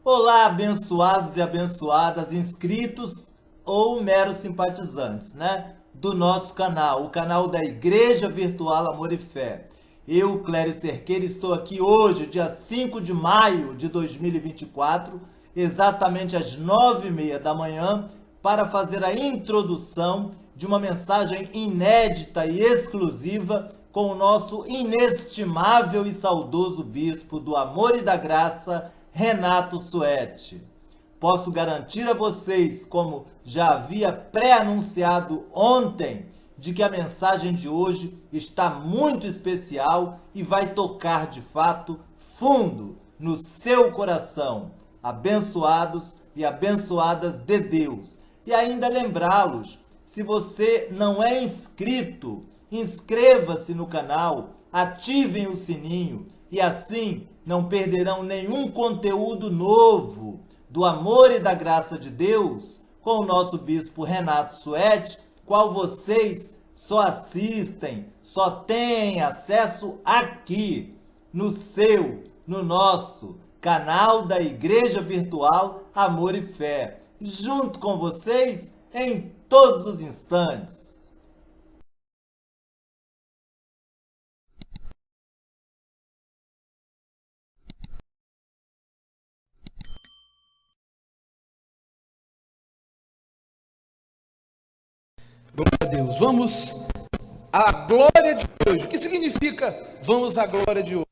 Olá, abençoados e abençoadas, inscritos ou meros simpatizantes, do nosso canal, o canal da Igreja Virtual Amor e Fé. Eu, Clério Cerqueira, estou aqui hoje, dia 5 de maio de 2024, exatamente às 9h30 da manhã, para fazer a introdução de uma mensagem inédita e exclusiva com o nosso inestimável e saudoso bispo do amor e da graça, Renato Suete. Posso garantir a vocês, como já havia pré-anunciado ontem, de que a mensagem de hoje está muito especial e vai tocar de fato fundo no seu coração, abençoados e abençoadas de Deus. E ainda lembrá-los, se você não é inscrito, inscreva-se no canal, ativem o sininho e assim não perderão nenhum conteúdo novo do amor e da graça de Deus com o nosso bispo Renato Suete, qual vocês só assistem, só têm acesso aqui no nosso canal da Igreja Virtual Amor e Fé, junto com vocês em todos os instantes. Glória a Deus. Vamos à glória de hoje. O que significa vamos à glória de hoje?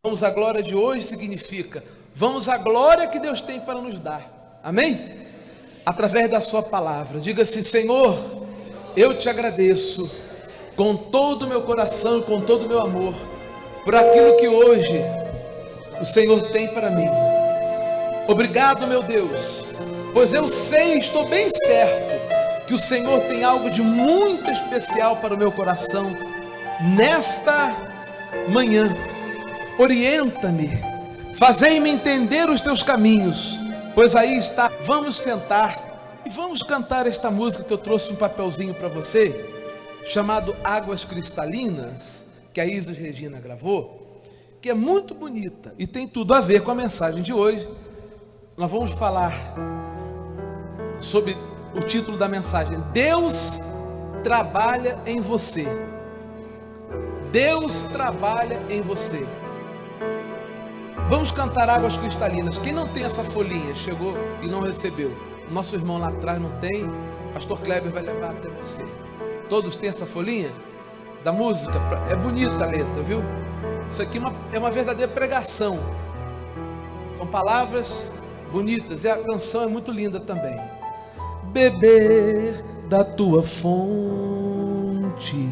Vamos à glória de hoje significa vamos à glória que Deus tem para nos dar. Amém? Através da sua palavra. Diga assim: Senhor, eu te agradeço com todo o meu coração e com todo o meu amor por aquilo que hoje o Senhor tem para mim. Obrigado, meu Deus, pois eu sei, estou bem certo que o Senhor tem algo de muito especial para o meu coração nesta manhã. Orienta-me, fazei-me entender os teus caminhos, pois aí está. Vamos sentar e vamos cantar esta música que eu trouxe um papelzinho para você, chamado Águas Cristalinas, que a Isis Regina gravou, que é muito bonita e tem tudo a ver com a mensagem de hoje. Nós vamos falar sobre o título da mensagem: Deus trabalha em você. Deus trabalha em você. Vamos cantar Águas Cristalinas. Quem não tem essa folhinha, chegou e não recebeu, nosso irmão lá atrás não tem, pastor Kleber vai levar até você. Todos têm essa folhinha da música? É bonita a letra, viu? Isso aqui é uma verdadeira pregação. São palavras bonitas e a canção é muito linda também. Beber da tua fonte,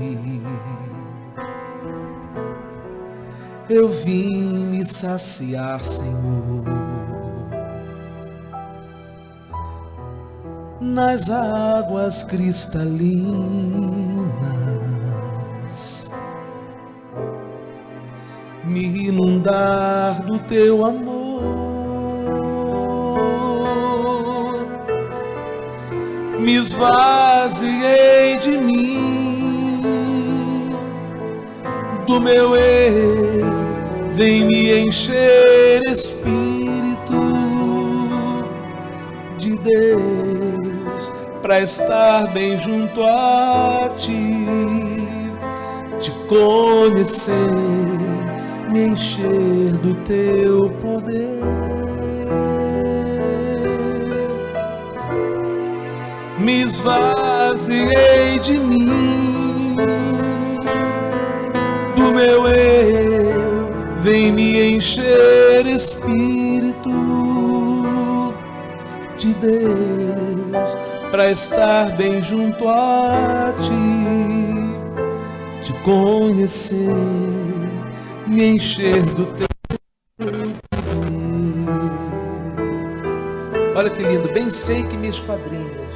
eu vim me saciar, Senhor, nas águas cristalinas, me inundar do teu amor. Me esvaziei de mim, do meu eu, vem me encher, Espírito de Deus, para estar bem junto a ti, te conhecer, me encher do teu poder. Me esvaziei de mim, do meu eu, vem me encher, Espírito de Deus, para estar bem junto a ti, te conhecer, me encher do teu poder. Olha que lindo, bem sei que me esquadrinhas.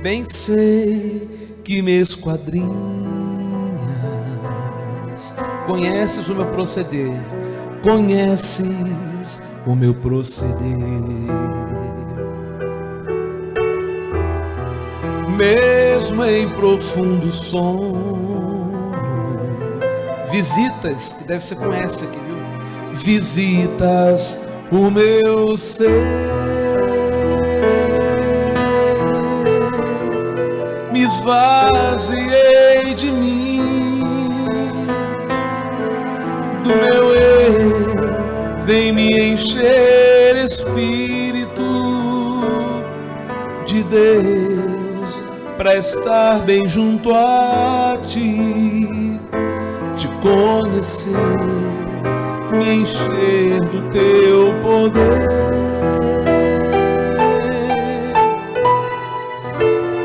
Bem sei que me esquadrinhas, conheces o meu proceder, conheces o meu proceder. Mesmo em profundo sono, visitas, que deve ser com essa aqui, viu? Visitas o meu ser, me esvaziei de mim, do meu eu, vem me encher, Espírito de Deus, para estar bem junto a ti, te conhecer, me encher do teu poder,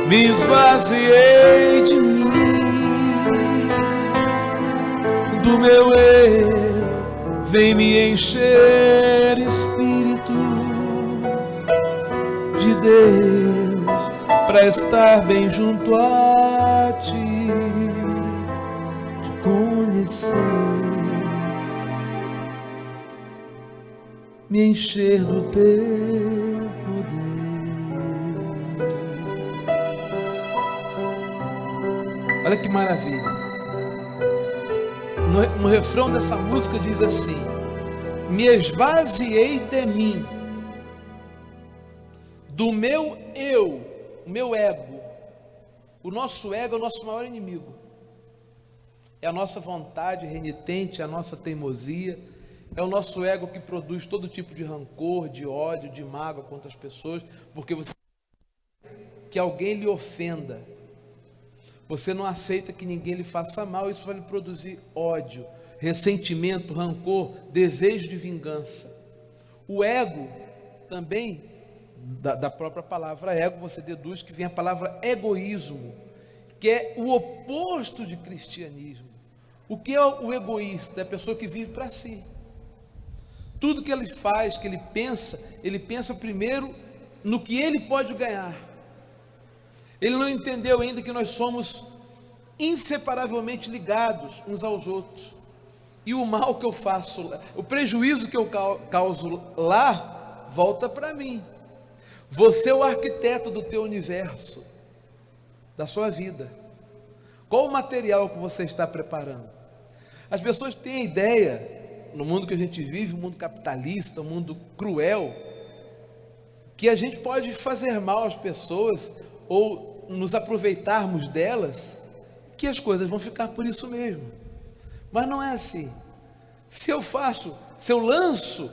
me esvaziei de mim, do meu eu, vem me encher, Espírito de Deus, para estar bem junto a ti, te conhecer, me encher do teu poder. Olha que maravilha. No refrão dessa música diz assim: me esvaziei de mim, do meu eu, o meu ego. O nosso ego é o nosso maior inimigo. É a nossa vontade renitente, é a nossa teimosia. É o nosso ego que produz todo tipo de rancor, de ódio, de mágoa contra as pessoas, porque você que alguém lhe ofenda. Você não aceita que ninguém lhe faça mal, isso vai lhe produzir ódio, ressentimento, rancor, desejo de vingança. O ego também, da própria palavra ego, você deduz que vem a palavra egoísmo, que é o oposto de cristianismo. O que é o egoísta? É a pessoa que vive para si. Tudo que ele faz, que ele pensa primeiro no que ele pode ganhar. Ele não entendeu ainda que nós somos inseparavelmente ligados uns aos outros. E o mal que eu faço, o prejuízo que eu causo lá, volta para mim. Você é o arquiteto do teu universo, da sua vida. Qual o material que você está preparando? As pessoas têm a ideia, no mundo que a gente vive, um mundo capitalista, um mundo cruel, que a gente pode fazer mal às pessoas ou nos aproveitarmos delas, que as coisas vão ficar por isso mesmo. Mas não é assim. Se eu lanço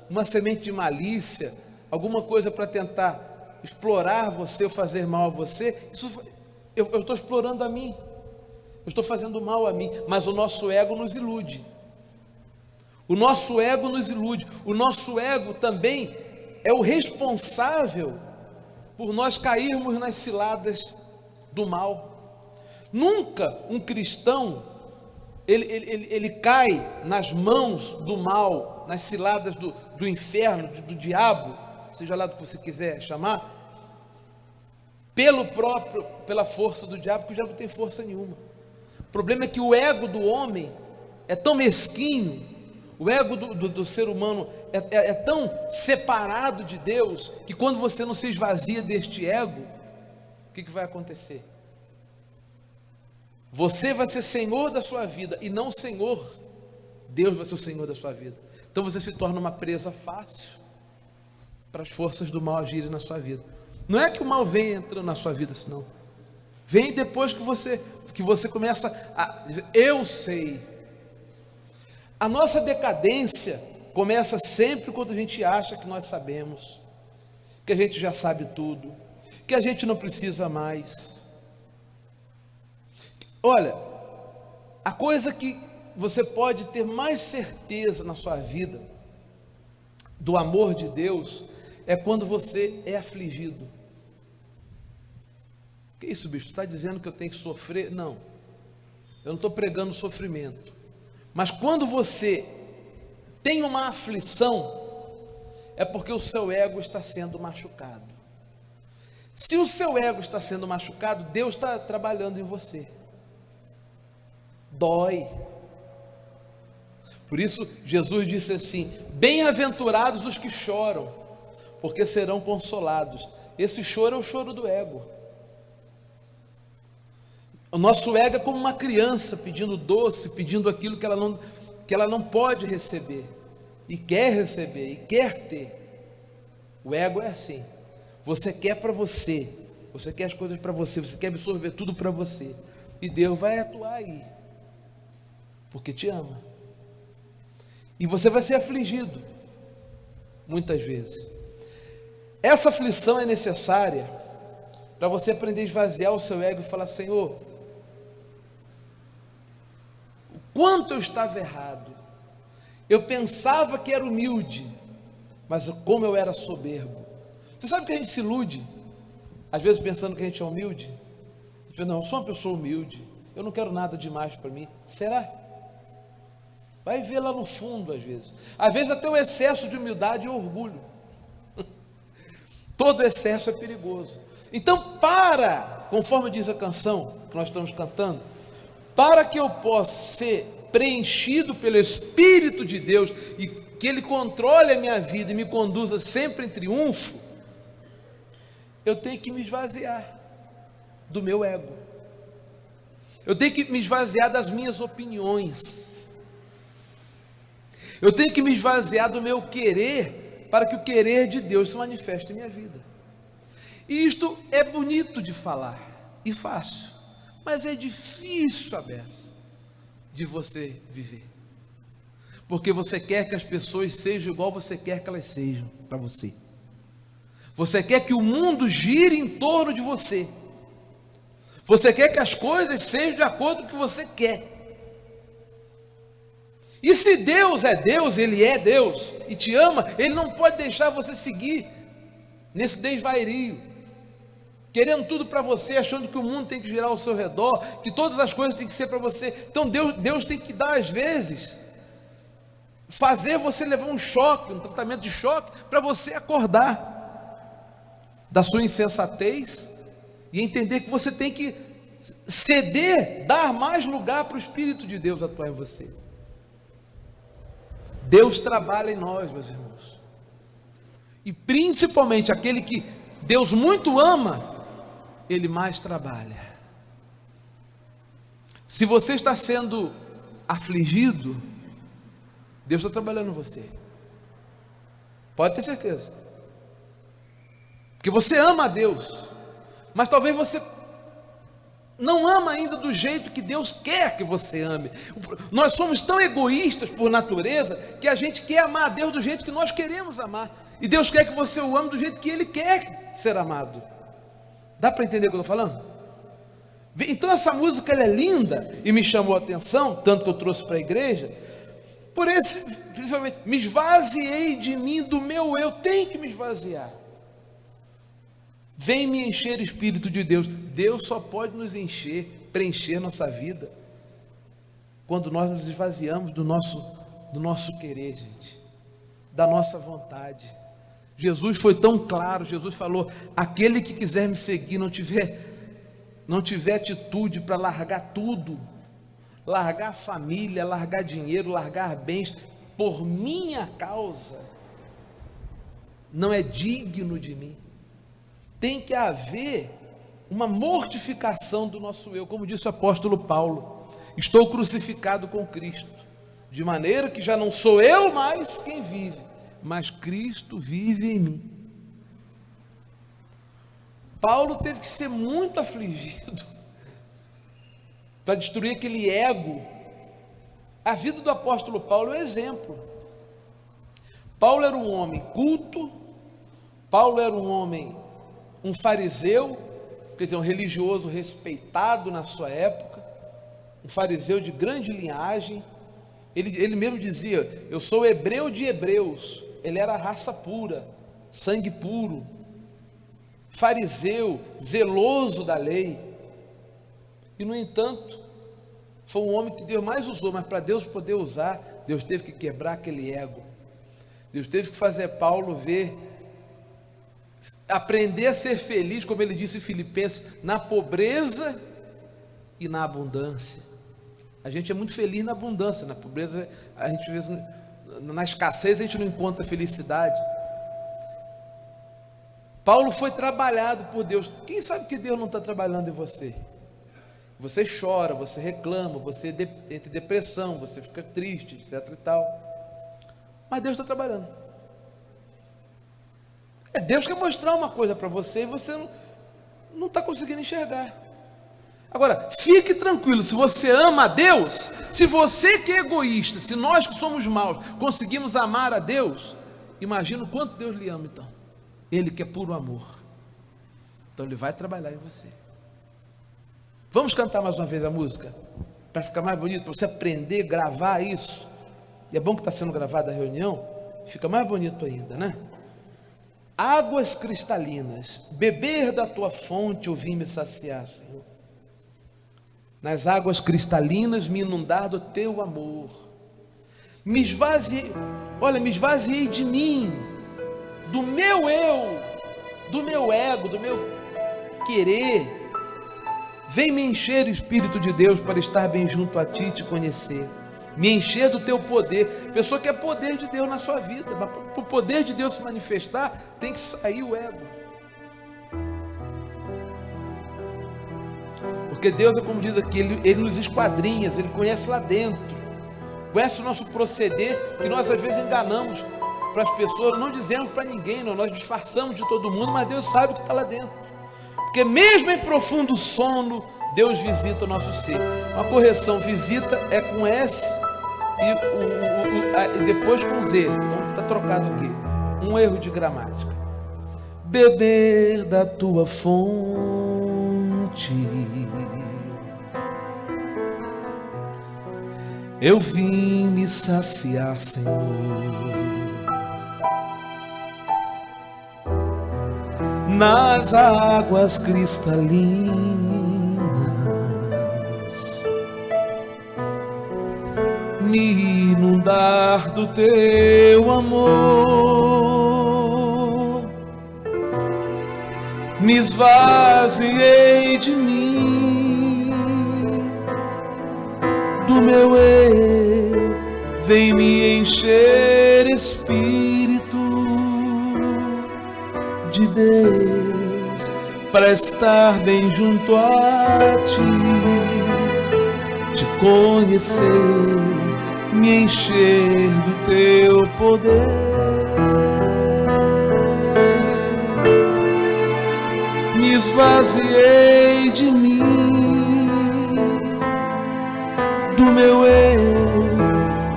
uma semente de malícia, alguma coisa para tentar explorar você ou fazer mal a você, eu estou explorando a mim, eu estou fazendo mal a mim, mas o nosso ego nos ilude. O nosso ego nos ilude. O nosso ego também é o responsável por nós cairmos nas ciladas do mal. Nunca um cristão ele cai nas mãos do mal, nas ciladas do inferno, do diabo, seja lá do que você quiser chamar, pela força do diabo, porque o diabo não tem força nenhuma. O problema é que o ego do homem é tão mesquinho, o ego do ser humano é tão separado de Deus, que quando você não se esvazia deste ego, o que vai acontecer? Você vai ser senhor da sua vida e não senhor. Deus vai ser o senhor da sua vida. Então você se torna uma presa fácil para as forças do mal agirem na sua vida. Não é que o mal vem entrando na sua vida, senão vem depois que você começa a dizer, eu sei. A nossa decadência começa sempre quando a gente acha que nós sabemos, que a gente já sabe tudo, que a gente não precisa mais. Olha, a coisa que você pode ter mais certeza na sua vida do amor de Deus é quando você é afligido. Que isso, bicho? Está dizendo que eu tenho que sofrer? Não, eu não estou pregando sofrimento. Mas quando você tem uma aflição, é porque o seu ego está sendo machucado. Se o seu ego está sendo machucado, Deus está trabalhando em você. Dói. Por isso Jesus disse assim: bem-aventurados os que choram, porque serão consolados. Esse choro é o choro do ego. O nosso ego é como uma criança pedindo doce, pedindo aquilo que ela não pode receber. e quer receber, e quer ter. O ego é assim. Você quer para você, você quer as coisas para você, você quer absorver tudo para você. E Deus vai atuar aí, porque te ama. E você vai ser afligido, muitas vezes. Essa aflição é necessária para você aprender a esvaziar o seu ego e falar: Senhor, o quanto eu estava errado. Eu pensava que era humilde, mas como eu era soberbo. Você sabe que a gente se ilude, às vezes pensando que a gente é humilde? A gente fala: não, eu sou uma pessoa humilde, eu não quero nada demais para mim. Será? Vai ver lá no fundo, às vezes. Às vezes até o excesso de humildade é orgulho. Todo excesso é perigoso. Então, conforme diz a canção que nós estamos cantando, para que eu possa ser preenchido pelo Espírito de Deus e que Ele controle a minha vida e me conduza sempre em triunfo, eu tenho que me esvaziar do meu ego. Eu tenho que me esvaziar das minhas opiniões. Eu tenho que me esvaziar do meu querer, para que o querer de Deus se manifeste em minha vida. E isto é bonito de falar, e fácil, mas é difícil a beça de você viver. Porque você quer que as pessoas sejam igual você quer que elas sejam para você. Você quer que o mundo gire em torno de você. Você quer que as coisas sejam de acordo com o que você quer. E se Deus é Deus, Ele é Deus, e te ama, Ele não pode deixar você seguir nesse desvairio, querendo tudo para você, achando que o mundo tem que girar ao seu redor, que todas as coisas têm que ser para você. Então Deus tem que dar, às vezes, fazer você levar um choque, um tratamento de choque, para você acordar da sua insensatez e entender que você tem que ceder, dar mais lugar para o Espírito de Deus atuar em você. Deus trabalha em nós, meus irmãos, e principalmente aquele que Deus muito ama, Ele mais trabalha. Se você está sendo afligido, Deus está trabalhando em você, pode ter certeza, porque você ama a Deus, mas talvez você não ama ainda do jeito que Deus quer que você ame. Nós somos tão egoístas por natureza, que a gente quer amar a Deus do jeito que nós queremos amar, e Deus quer que você o ame do jeito que Ele quer ser amado. Dá para entender o que eu estou falando? Então essa música ela é linda, e me chamou a atenção, tanto que eu trouxe para a igreja, por esse, principalmente, me esvaziei de mim, do meu eu, tenho que me esvaziar. Vem me encher, Espírito de Deus. Deus só pode nos encher, preencher nossa vida, quando nós nos esvaziamos do nosso querer, gente, da nossa vontade. Jesus foi tão claro, Jesus falou: aquele que quiser me seguir, não tiver atitude para largar tudo, largar a família, largar dinheiro, largar bens, por minha causa, não é digno de mim. Tem que haver uma mortificação do nosso eu, como disse o apóstolo Paulo: estou crucificado com Cristo, de maneira que já não sou eu mais quem vive, mas Cristo vive em mim. Paulo teve que ser muito afligido para destruir aquele ego. A vida do apóstolo Paulo é um exemplo. Paulo era um homem culto, Paulo era um fariseu, quer dizer, um religioso respeitado na sua época, um fariseu de grande linhagem. Ele mesmo dizia: eu sou hebreu de hebreus. Ele era raça pura, sangue puro, fariseu, zeloso da lei. E no entanto, foi um homem que Deus mais usou, mas para Deus poder usar, Deus teve que quebrar aquele ego. Deus teve que fazer Paulo aprender a ser feliz, como ele disse em Filipenses, na pobreza e na abundância. A gente é muito feliz na abundância, na pobreza a gente às vezes, na escassez a gente não encontra felicidade. Paulo foi trabalhado por Deus. Quem sabe que Deus não está trabalhando em você? Você chora, você reclama, você entra em depressão, você fica triste, etc e tal. mas Deus está trabalhando. Deus quer mostrar uma coisa para você e você não está conseguindo enxergar. Agora, fique tranquilo, se você ama a Deus, se você que é egoísta, se nós que somos maus conseguimos amar a Deus, imagina o quanto Deus lhe ama então. Ele que é puro amor. Então Ele vai trabalhar em você. Vamos cantar mais uma vez a música? Para ficar mais bonito, para você aprender, gravar isso. E é bom que está sendo gravada a reunião, fica mais bonito ainda, né? Águas cristalinas, beber da tua fonte, eu vim me saciar, Senhor. Nas águas cristalinas me inundar do teu amor. Me esvaziei, olha, me esvaziei de mim, do meu eu, do meu ego, do meu querer. Vem me encher, Espírito de Deus, para estar bem junto a ti e te conhecer. Me encher do teu poder. Pessoa que é poder de Deus na sua vida, mas para o poder de Deus se manifestar, tem que sair o ego. Porque Deus é como diz aqui, Ele nos esquadrinha, Ele conhece lá dentro, conhece o nosso proceder, que nós às vezes enganamos para as pessoas, não dizemos para ninguém, não, nós disfarçamos de todo mundo, mas Deus sabe o que está lá dentro. Porque mesmo em profundo sono, Deus visita o nosso ser. Uma correção, visita é com S e depois com Z, então está trocado aqui, um erro de gramática. Beber da tua fonte, eu vim me saciar, Senhor. Nas águas cristalinas, me inundar do teu amor. Me esvaziei de mim, do meu eu, vem me encher, Espírito de Deus, para estar bem junto a ti, te conhecer, me encher do teu poder. Me esvaziei de mim, do meu eu,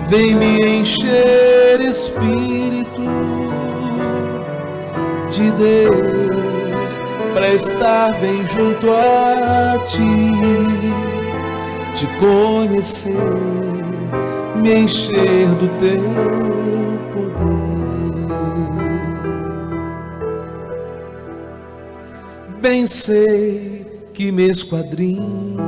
vem me encher, Espírito de Deus, para estar bem junto a ti, te conhecer, me encher do teu poder. Bem sei que me esquadrinhas,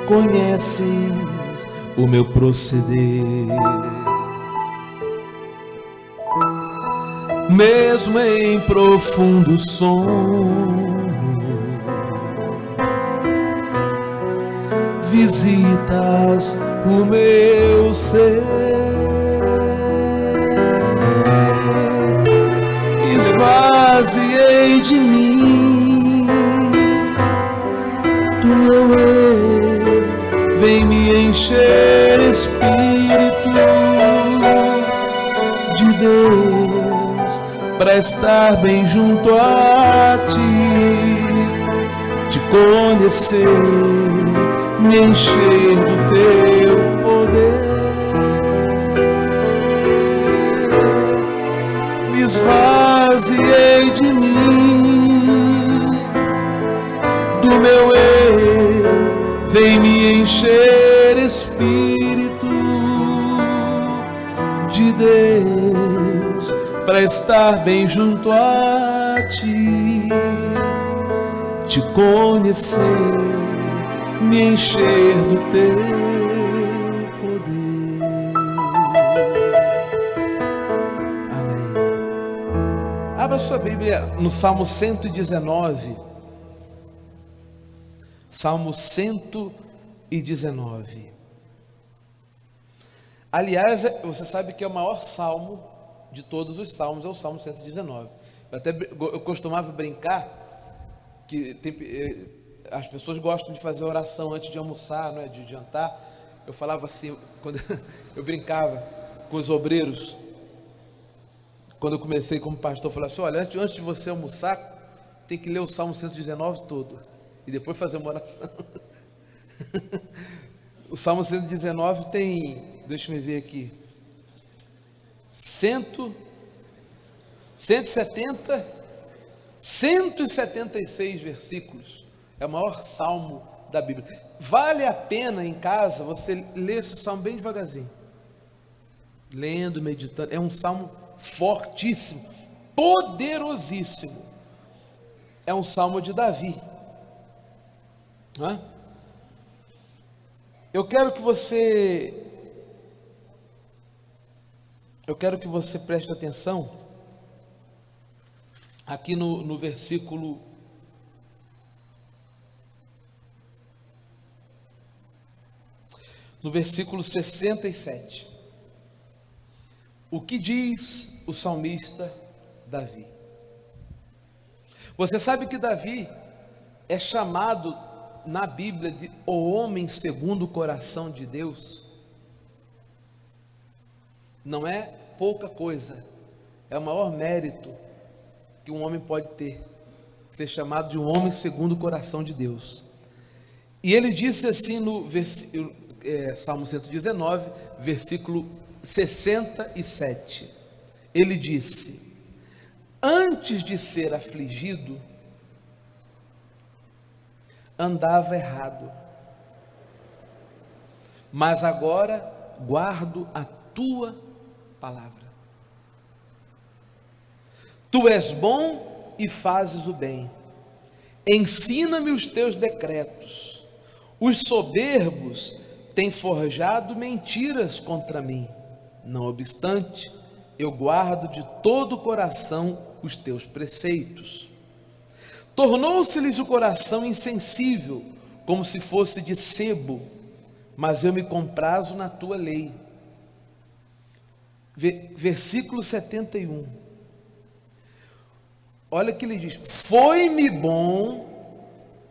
conheces o meu proceder. Mesmo em profundo sono, visitas o meu ser. Esvaziei de mim, do meu eu, vem me encher, Espírito de Deus, para estar bem junto a ti, te conhecer, me encher do teu poder. Me esvaziei de mim, do meu eu, vem me encher, Espírito de Deus, para estar bem junto a ti, te conhecer, me encher do teu poder. Amém. Abra sua Bíblia no Salmo 119. Salmo 119. Aliás, você sabe que é o maior salmo de todos os salmos, é o Salmo 119. Eu costumava brincar que as pessoas gostam de fazer oração antes de almoçar, não é? De jantar, Eu falava assim, quando eu brincava com os obreiros, quando eu comecei como pastor, eu falava assim: olha, antes de você almoçar, tem que ler o Salmo 119 todo, e depois fazer uma oração. O Salmo 119 tem, deixa eu ver aqui, 176 versículos. É o maior salmo da Bíblia. Vale a pena em casa você ler esse salmo bem devagarzinho, lendo, meditando. É um salmo fortíssimo, poderosíssimo. É um salmo de Davi, não é? Eu quero que você preste atenção aqui no versículo 67. O que diz o salmista Davi? Você sabe que Davi é chamado na Bíblia de o homem segundo o coração de Deus? Não é pouca coisa, é o maior mérito que um homem pode ter, ser chamado de um homem segundo o coração de Deus. E ele disse assim no Salmo 119, versículo 67, ele disse: antes de ser afligido, andava errado, mas agora guardo a tua palavra. Tu és bom e fazes o bem, ensina-me os teus decretos. Os soberbos têm forjado mentiras contra mim, não obstante, eu guardo de todo o coração os teus preceitos. Tornou-se-lhes o coração insensível, como se fosse de sebo, mas eu me comprazo na tua lei. Versículo 71. Olha o que ele diz: foi-me bom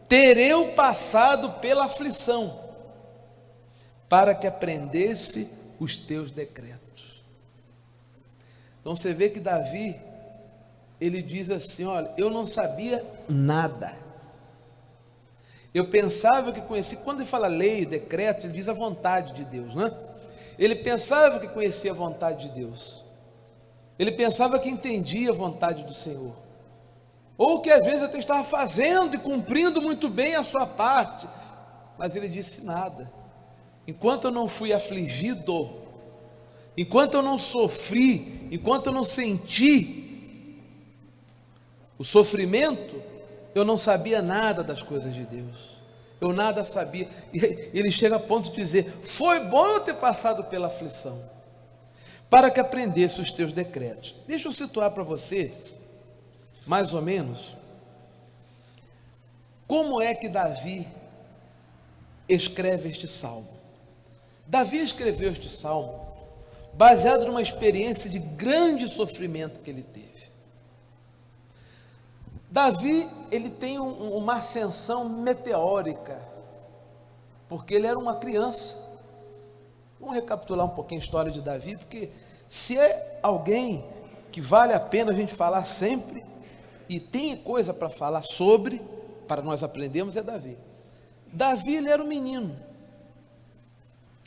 ter eu passado pela aflição, para que aprendesse os teus decretos. Então você vê que Davi, ele diz assim: olha, eu não sabia nada, eu pensava que conhecia. Quando ele fala lei, decreto, ele diz a vontade de Deus, né? Ele pensava que conhecia a vontade de Deus, ele pensava que entendia a vontade do Senhor, ou que às vezes até estava fazendo e cumprindo muito bem a sua parte, mas ele disse: nada, enquanto eu não fui afligido, enquanto eu não sofri, enquanto eu não senti o sofrimento, eu não sabia nada das coisas de Deus, eu nada sabia. E ele chega a ponto de dizer: foi bom eu ter passado pela aflição, para que aprendesse os teus decretos. Deixa eu situar para você, mais ou menos, como é que Davi escreve este salmo. Davi escreveu este salmo baseado numa experiência de grande sofrimento que ele teve. Davi, ele tem uma ascensão meteórica, porque ele era uma criança. Vamos recapitular um pouquinho a história de Davi, porque se é alguém que vale a pena a gente falar sempre, e tem coisa para falar sobre, para nós aprendermos, é Davi. Davi, ele era um menino,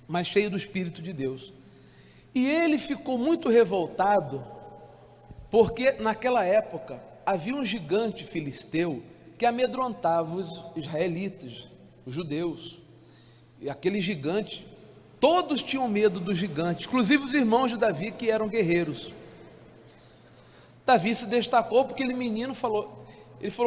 mas cheio do Espírito de Deus. E ele ficou muito revoltado, porque naquela época havia um gigante filisteu que amedrontava os israelitas, os judeus. E aquele gigante, todos tinham medo do gigante, inclusive os irmãos de Davi, que eram guerreiros. Davi se destacou porque aquele menino falou,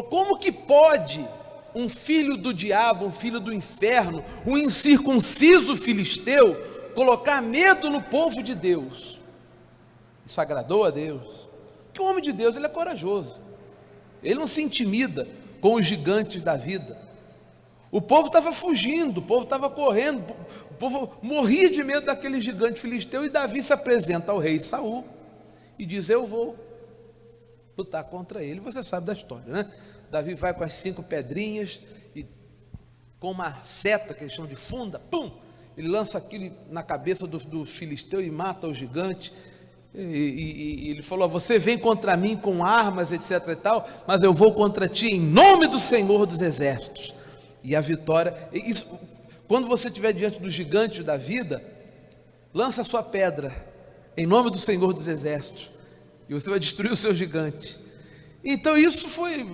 como que pode um filho do diabo, um filho do inferno, um incircunciso filisteu, colocar medo no povo de Deus? Isso agradou a Deus, porque o homem de Deus, ele é corajoso, ele não se intimida com os gigantes da vida. O povo estava fugindo, o povo estava correndo, o povo morria de medo daquele gigante filisteu, e Davi se apresenta ao rei Saul e diz: eu vou lutar contra ele. Você sabe da história, né? Davi vai com as 5 pedrinhas e com uma seta que eles chamam de funda, pum, ele lança aquilo na cabeça do filisteu e mata o gigante. E ele falou: você vem contra mim com armas, etc e tal, mas eu vou contra ti em nome do Senhor dos Exércitos. E a vitória, quando você estiver diante dos gigantes da vida, lança a sua pedra em nome do Senhor dos Exércitos, e você vai destruir o seu gigante. Então isso foi,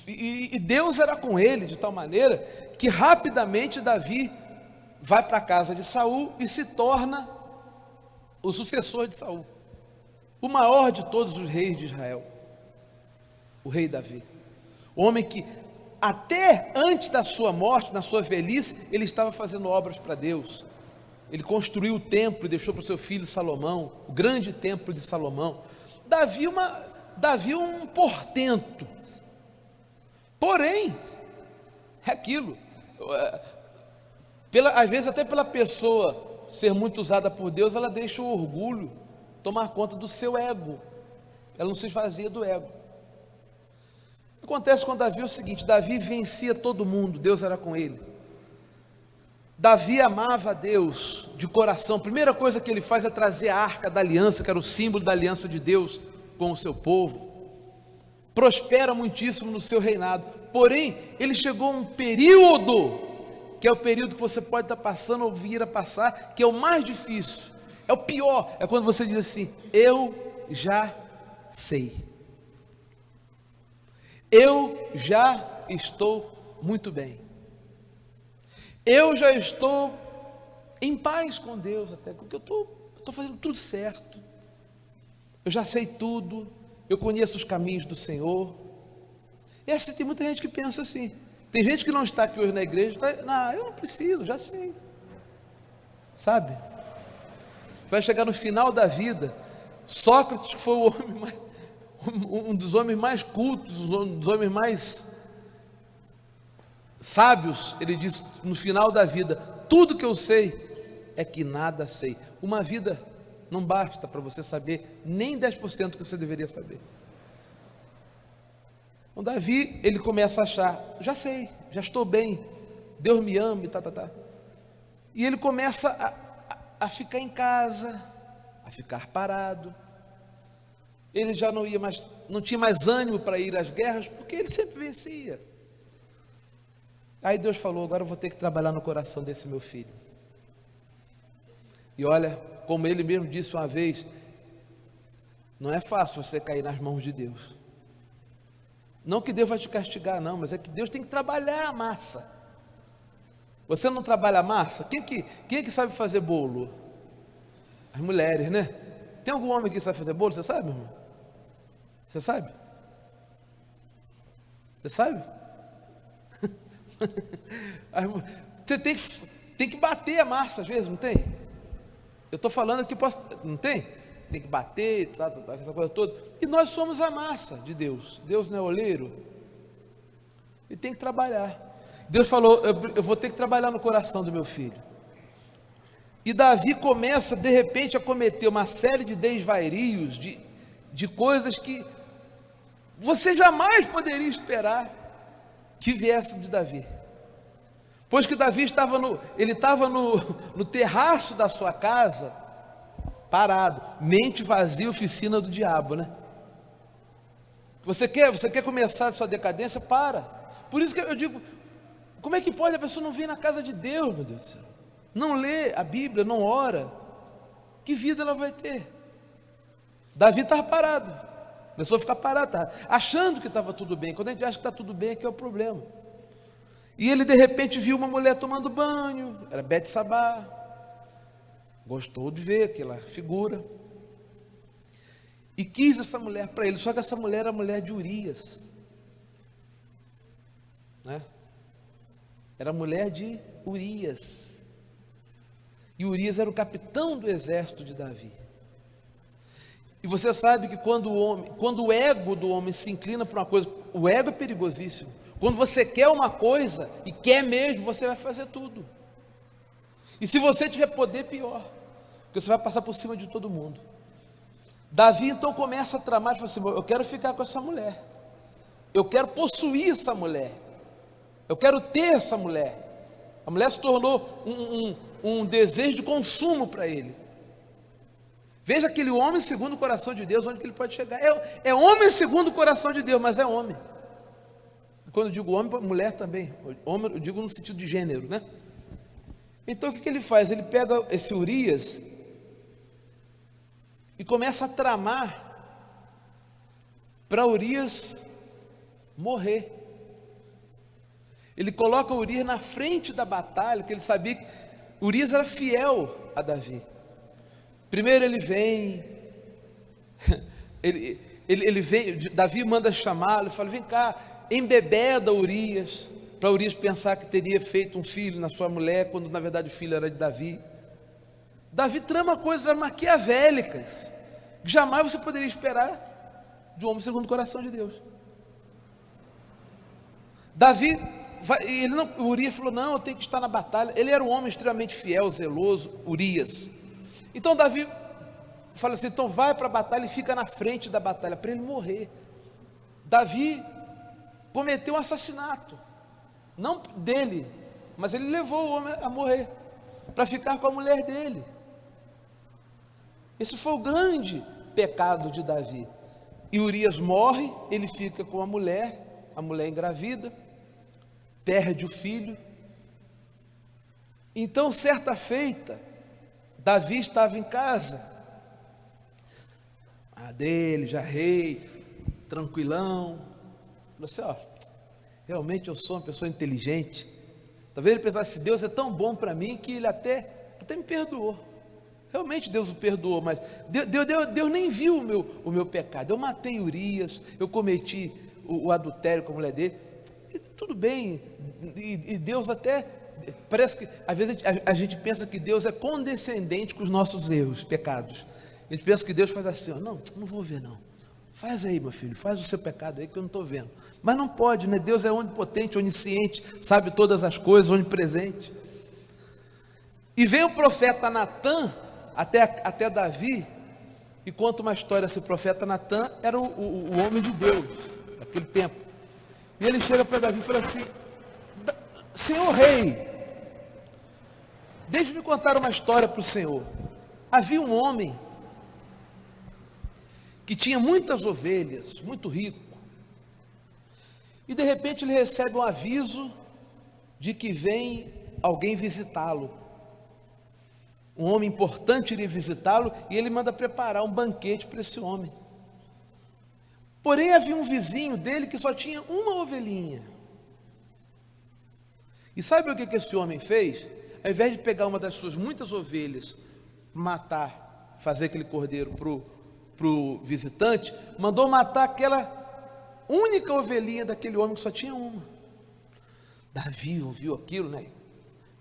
e Deus era com ele de tal maneira que rapidamente Davi vai para a casa de Saul e se torna o sucessor de Saul, o maior de todos os reis de Israel, o rei Davi, o homem que até antes da sua morte, na sua velhice, ele estava fazendo obras para Deus. Ele construiu o templo e deixou para o seu filho Salomão, o grande templo de Salomão. Davi um portento, porém, é aquilo, às vezes até pela pessoa ser muito usada por Deus, ela deixa o orgulho tomar conta do seu ego, ela não se esvazia do ego. Acontece com Davi o seguinte: Davi vencia todo mundo, Deus era com ele. Davi amava a Deus de coração. A primeira coisa que ele faz é trazer a arca da aliança, que era o símbolo da aliança de Deus com o seu povo. Prospera muitíssimo no seu reinado, porém ele chegou a um período, que é o período que você pode estar passando ou vir a passar, que é o mais difícil, é o pior, é quando você diz assim: eu já sei, eu já estou muito bem, eu já estou em paz com Deus, até porque eu estou fazendo tudo certo, eu já sei tudo, eu conheço os caminhos do Senhor. E assim, tem muita gente que pensa assim. Tem gente que não está aqui hoje na igreja, não, eu não preciso, já sei, sabe? Vai chegar no final da vida. Sócrates, que foi um dos homens mais cultos, um dos homens mais sábios, ele disse no final da vida: tudo que eu sei é que nada sei. Uma vida não basta para você saber nem 10% do que você deveria saber. Então Davi, ele começa a achar: já sei, já estou bem, Deus me ama, e ele começa a ficar em casa, a ficar parado. Ele já não tinha mais ânimo para ir às guerras, porque ele sempre vencia. Aí Deus falou: agora eu vou ter que trabalhar no coração desse meu filho. E olha, como ele mesmo disse uma vez, não é fácil você cair nas mãos de Deus. Não que Deus vai te castigar, não, mas é que Deus tem que trabalhar a massa. Você não trabalha a massa? Quem é que sabe fazer bolo? As mulheres, né? Tem algum homem que sabe fazer bolo? Você sabe, meu irmão? Você sabe? Você sabe? Você tem que bater a massa às vezes, não tem? Eu estou falando aqui, não tem? Tem que bater, essa coisa toda. E nós somos a massa de Deus. Deus não é oleiro. E tem que trabalhar. Deus falou: eu vou ter que trabalhar no coração do meu filho. E Davi começa de repente a cometer uma série de desvarios, de coisas que você jamais poderia esperar que viessem de Davi. Pois que Davi estava no terraço da sua casa, parado, mente vazia, oficina do diabo, né? Você quer começar a sua decadência? Para. Por isso que eu digo: como é que pode a pessoa não vir na casa de Deus, meu Deus do céu? Não lê a Bíblia, não ora. Que vida ela vai ter? Davi estava parado, começou a ficar parado, achando que estava tudo bem. Quando a gente acha que está tudo bem, é que é o problema. E ele de repente viu uma mulher tomando banho, era Betsabá. Gostou de ver aquela figura e quis essa mulher para ele. Só que essa mulher era a mulher de Urias, né? Era a mulher de Urias, e Urias era o capitão do exército de Davi. E você sabe que quando o ego do homem se inclina para uma coisa, o ego é perigosíssimo. Quando você quer uma coisa e quer mesmo, você vai fazer tudo. E se você tiver poder, pior, porque você vai passar por cima de todo mundo. Davi então começa a tramar e fala assim: eu quero ficar com essa mulher, eu quero possuir essa mulher, eu quero ter essa mulher. A mulher se tornou um desejo de consumo para ele. Veja aquele homem segundo o coração de Deus, onde que ele pode chegar. É homem segundo o coração de Deus, mas é homem. Quando eu digo homem, mulher também. Homem, eu digo no sentido de gênero, né? Então o que ele faz? Ele pega esse Urias e começa a tramar para Urias morrer. Ele coloca Urias na frente da batalha, porque ele sabia que Urias era fiel a Davi. Primeiro ele vem, ele vem, Davi manda chamá-lo e fala: vem cá, embebeda Urias, para Urias pensar que teria feito um filho na sua mulher, quando na verdade o filho era de Davi. Davi trama coisas maquiavélicas, que jamais você poderia esperar de um homem segundo o coração de Deus. Davi, Urias falou: não, eu tenho que estar na batalha. Ele era um homem extremamente fiel, zeloso, Urias. Então Davi fala assim: então vai para a batalha e fica na frente da batalha, para ele morrer. Davi cometeu um assassinato, não dele, mas ele levou o homem a morrer, para ficar com a mulher dele. Esse foi o grande pecado de Davi. E Urias morre, ele fica com a mulher engravida, perde o filho. Então, certa feita, Davi estava em casa, dele, já rei, tranquilão. Falou assim: ó, realmente eu sou uma pessoa inteligente. Talvez ele pensasse: Deus é tão bom para mim que ele até me perdoou. Realmente Deus o perdoou, mas Deus nem viu o meu pecado. Eu matei Urias, eu cometi o adultério com a mulher dele, e tudo bem. E Deus até, parece que às vezes a gente pensa que Deus é condescendente com os nossos erros, pecados. A gente pensa que Deus faz assim: ó, não vou ver não, faz aí meu filho, faz o seu pecado aí que eu não estou vendo. Mas não pode, né? Deus é onipotente, onisciente, sabe todas as coisas, onipresente. E vem o profeta Natã até Davi e conta uma história. Esse profeta Natã era o homem de Deus naquele tempo. E ele chega para Davi e fala assim: Senhor rei, deixe-me contar uma história para o Senhor. Havia um homem que tinha muitas ovelhas, muito rico, e de repente ele recebe um aviso de que vem alguém visitá-lo. Um homem importante iria visitá-lo, e ele manda preparar um banquete para esse homem. Porém havia um vizinho dele que só tinha uma ovelhinha. E sabe o que esse homem fez? Ao invés de pegar uma das suas muitas ovelhas, matar, fazer aquele cordeiro para o visitante, mandou matar aquela única ovelhinha daquele homem que só tinha uma. Davi ouviu aquilo, né?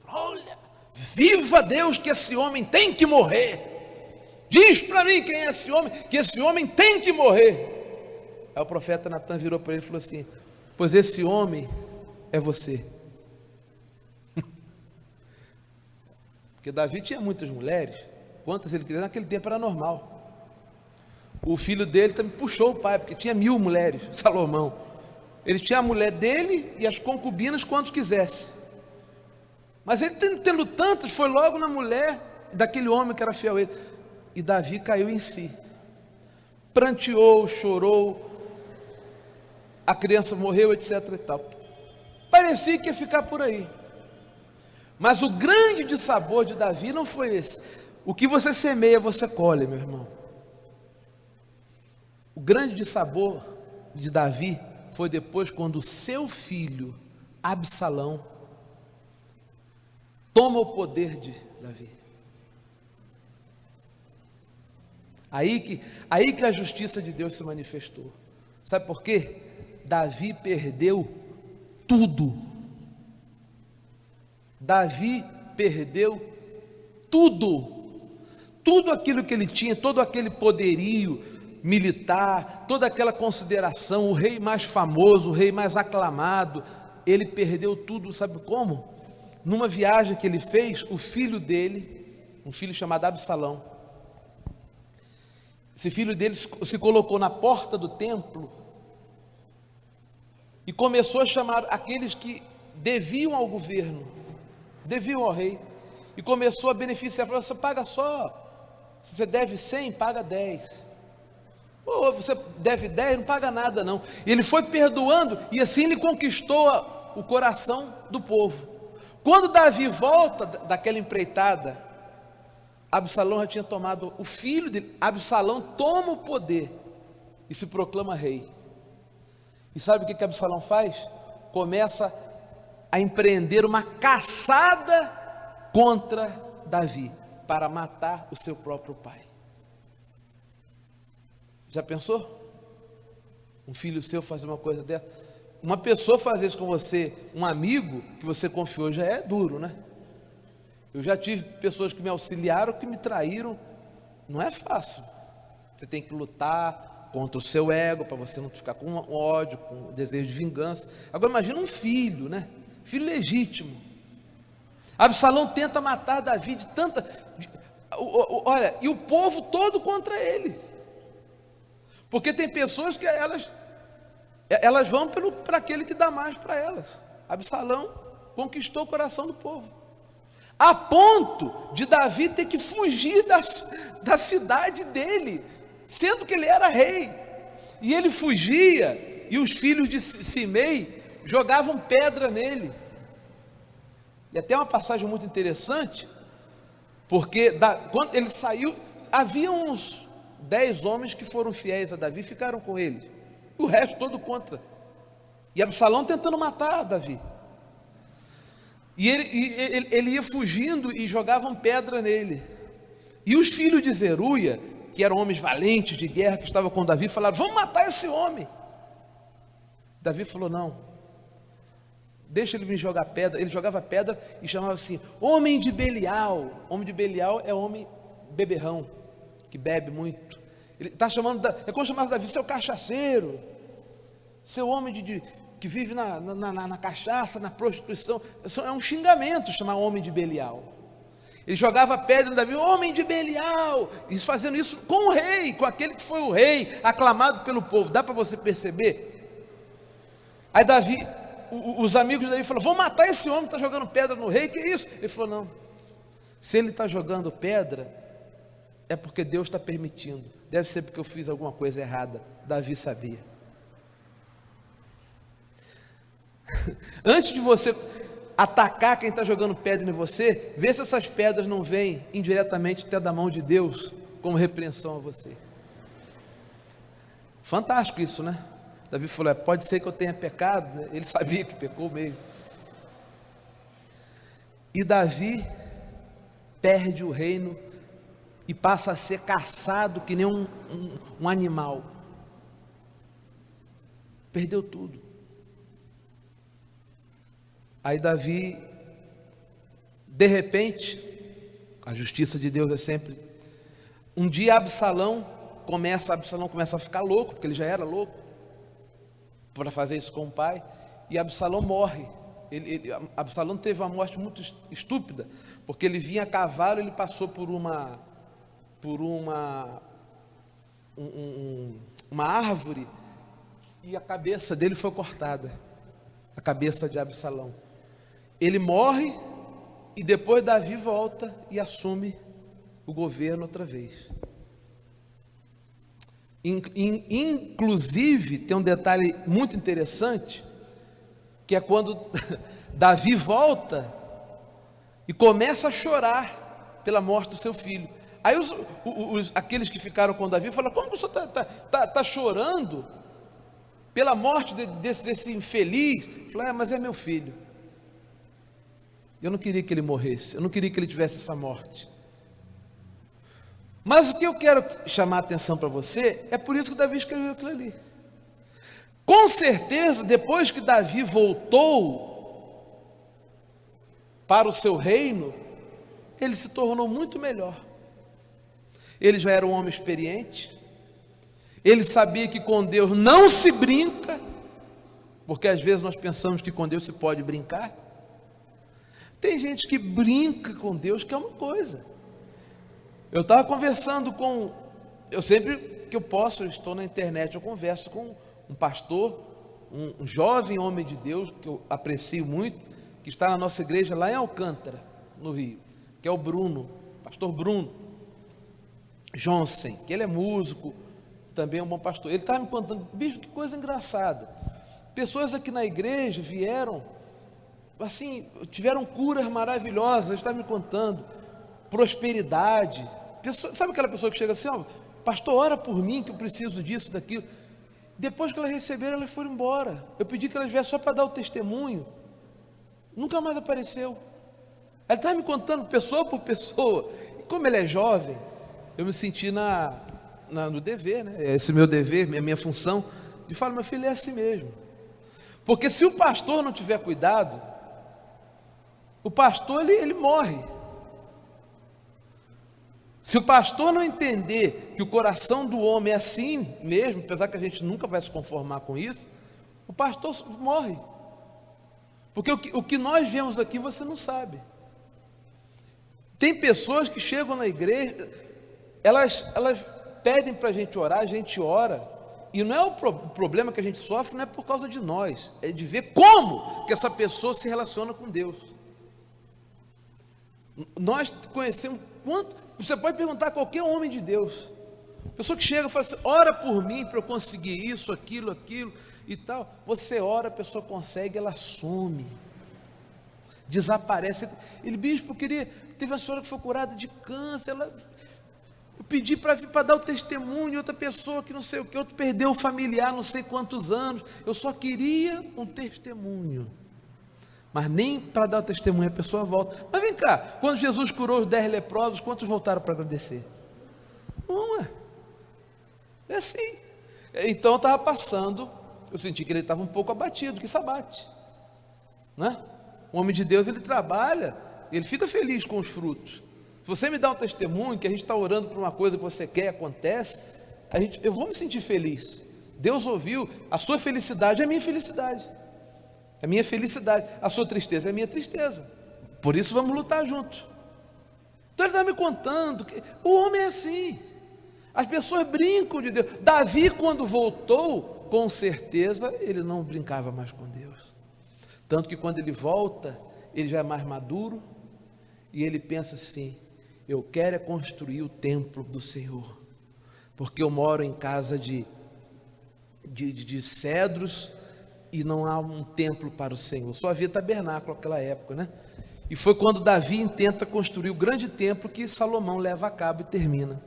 Olha, viva Deus, que esse homem tem que morrer. Diz para mim quem é esse homem, que esse homem tem que morrer. Aí o profeta Natã virou para ele e falou assim: pois esse homem é você. Porque Davi tinha muitas mulheres, quantas ele queria, naquele tempo era normal. O filho dele também puxou o pai, porque tinha 1000 mulheres, Salomão. Ele tinha a mulher dele e as concubinas quantos quisesse. Mas ele tendo tantas, foi logo na mulher daquele homem que era fiel a ele. E Davi caiu em si, pranteou, chorou, a criança morreu, etc. e tal. Parecia que ia ficar por aí. Mas o grande dissabor de Davi não foi esse. O que você semeia, você colhe, meu irmão. O grande dissabor de Davi foi depois, quando o seu filho Absalão toma o poder de Davi. Aí que a justiça de Deus se manifestou. Sabe por quê? Davi perdeu tudo. Davi perdeu tudo. Tudo aquilo que ele tinha, todo aquele poderio militar, toda aquela consideração, o rei mais famoso, o rei mais aclamado, ele perdeu tudo. Sabe como? Numa viagem que ele fez, o filho dele, um filho chamado Absalão, esse filho dele se colocou na porta do templo e começou a chamar aqueles que deviam ao governo deviam ao rei. E começou a beneficiar, falou, você paga só, se você deve 100, paga 10. Ou você deve 10, não paga nada não. E ele foi perdoando, e assim ele conquistou o coração do povo. Quando Davi volta daquela empreitada, Absalão já tinha tomado, o filho de Absalão toma o poder e se proclama rei. E sabe o que Absalão faz? Começa a empreender uma caçada contra Davi, para matar o seu próprio pai. Já pensou? Um filho seu fazer uma coisa dessa? Uma pessoa fazer isso com você, um amigo que você confiou, já é duro, né? Eu já tive pessoas que me auxiliaram, que me traíram. Não é fácil. Você tem que lutar contra o seu ego, para você não ficar com ódio, com desejo de vingança. Agora imagina um filho, né? Filho legítimo. Absalão tenta matar Davi de tanta... Olha, e o povo todo contra ele. Porque tem pessoas que elas vão para aquele que dá mais para elas. Absalão conquistou o coração do povo, a ponto de Davi ter que fugir da cidade dele, sendo que ele era rei. E ele fugia, e os filhos de Simei jogavam pedra nele. E até uma passagem muito interessante, porque quando ele saiu, havia uns 10 homens que foram fiéis a Davi, ficaram com ele, o resto todo contra. E Absalão tentando matar Davi. E ele ia fugindo e jogavam pedra nele. E os filhos de Zeruia, que eram homens valentes de guerra, que estavam com Davi, falaram, vamos matar esse homem. Davi falou, não, deixa ele me jogar pedra. Ele jogava pedra e chamava assim, homem de Belial. Homem de Belial é homem beberrão, que bebe muito. Ele está chamando, é como chamar Davi, seu cachaceiro, seu homem que vive na cachaça, na prostituição. É um xingamento chamar homem de Belial. Ele jogava pedra no Davi, homem de Belial, e fazendo isso com o rei, com aquele que foi o rei, aclamado pelo povo. Dá para você perceber? Aí Davi, os amigos de Davi falaram, vamos matar esse homem que está jogando pedra no rei, que isso? Ele falou, não, se ele está jogando pedra, é porque Deus está permitindo, deve ser porque eu fiz alguma coisa errada. Davi sabia. Antes de você atacar quem está jogando pedra em você, vê se essas pedras não vêm indiretamente até da mão de Deus, como repreensão a você. Fantástico isso, né? Davi falou, pode ser que eu tenha pecado, né? Ele sabia que pecou mesmo. E Davi perde o reino e passa a ser caçado que nem um animal. Perdeu tudo. Aí Davi, de repente, a justiça de Deus é sempre... Um dia Absalão começa a ficar louco, porque ele já era louco, para fazer isso com o pai, e Absalão morre. Absalão teve uma morte muito estúpida, porque ele vinha a cavalo, ele passou por uma árvore, e a cabeça dele foi cortada, a cabeça de Absalão. Ele morre, e depois Davi volta e assume o governo outra vez. Inclusive, tem um detalhe muito interessante, que é quando Davi volta e começa a chorar pela morte do seu filho. Aí aqueles que ficaram com Davi falaram, como que o senhor está chorando pela morte desse infeliz? Ele falou, mas é meu filho. Eu não queria que ele morresse, eu não queria que ele tivesse essa morte. Mas o que eu quero chamar a atenção para você, é por isso que Davi escreveu aquilo ali. Com certeza, depois que Davi voltou para o seu reino, ele se tornou muito melhor. Ele já era um homem experiente, ele sabia que com Deus não se brinca, porque às vezes nós pensamos que com Deus se pode brincar. Tem gente que brinca com Deus, que é uma coisa. Eu estava conversando eu sempre que eu posso, eu estou na internet, eu converso com um pastor, um jovem homem de Deus, que eu aprecio muito, que está na nossa igreja lá em Alcântara, no Rio, que é o Bruno, pastor Bruno Johnson, que ele é músico, também é um bom pastor. Ele estava me contando, bicho, que coisa engraçada. Pessoas aqui na igreja vieram, assim, tiveram curas maravilhosas. Ele estava me contando, prosperidade. Sabe aquela pessoa que chega assim, ó, pastor, ora por mim que eu preciso disso, daquilo. Depois que elas receberam, elas foram embora. Eu pedi que elas viessem só para dar o testemunho. Nunca mais apareceu. Ele estava me contando pessoa por pessoa. E como ele é jovem, eu me senti no dever, né? Esse meu dever, minha função, de falar, meu filho, é assim mesmo. Porque se o pastor não tiver cuidado, o pastor ele morre. Se o pastor não entender que o coração do homem é assim mesmo, apesar que a gente nunca vai se conformar com isso, o pastor morre. Porque o que nós vemos aqui você não sabe. Tem pessoas que chegam na igreja, elas pedem para a gente orar, a gente ora, e não é o problema que a gente sofre, não é por causa de nós, é de ver como que essa pessoa se relaciona com Deus. Nós conhecemos quanto. Você pode perguntar a qualquer homem de Deus, pessoa que chega e fala assim, ora por mim para eu conseguir isso, aquilo e tal. Você ora, a pessoa consegue, ela some, desaparece. Ele, bispo, teve uma senhora que foi curada de câncer, eu pedi para vir para dar o testemunho, outra pessoa que não sei o que, outro perdeu o familiar não sei quantos anos, eu só queria um testemunho. Mas nem para dar o testemunho a pessoa volta. Mas vem cá, quando Jesus curou os 10 leprosos, quantos voltaram para agradecer? Não é. É assim. Então eu estava passando, eu senti que ele estava um pouco abatido, que se abate. Né? O homem de Deus, ele trabalha, ele fica feliz com os frutos. Se você me dá um testemunho, que a gente está orando por uma coisa que você quer e acontece, eu vou me sentir feliz. Deus ouviu, a sua felicidade é a minha felicidade. É minha felicidade, a sua tristeza é minha tristeza. Por isso vamos lutar juntos. Então ele está me contando que o homem é assim. As pessoas brincam de Deus. Davi, quando voltou, com certeza ele não brincava mais com Deus. Tanto que quando ele volta, ele já é mais maduro e ele pensa assim, eu quero é construir o templo do Senhor, porque eu moro em casa de cedros, e não há um templo para o Senhor, só havia tabernáculo naquela época, né? E foi quando Davi intenta construir o grande templo que Salomão leva a cabo e termina.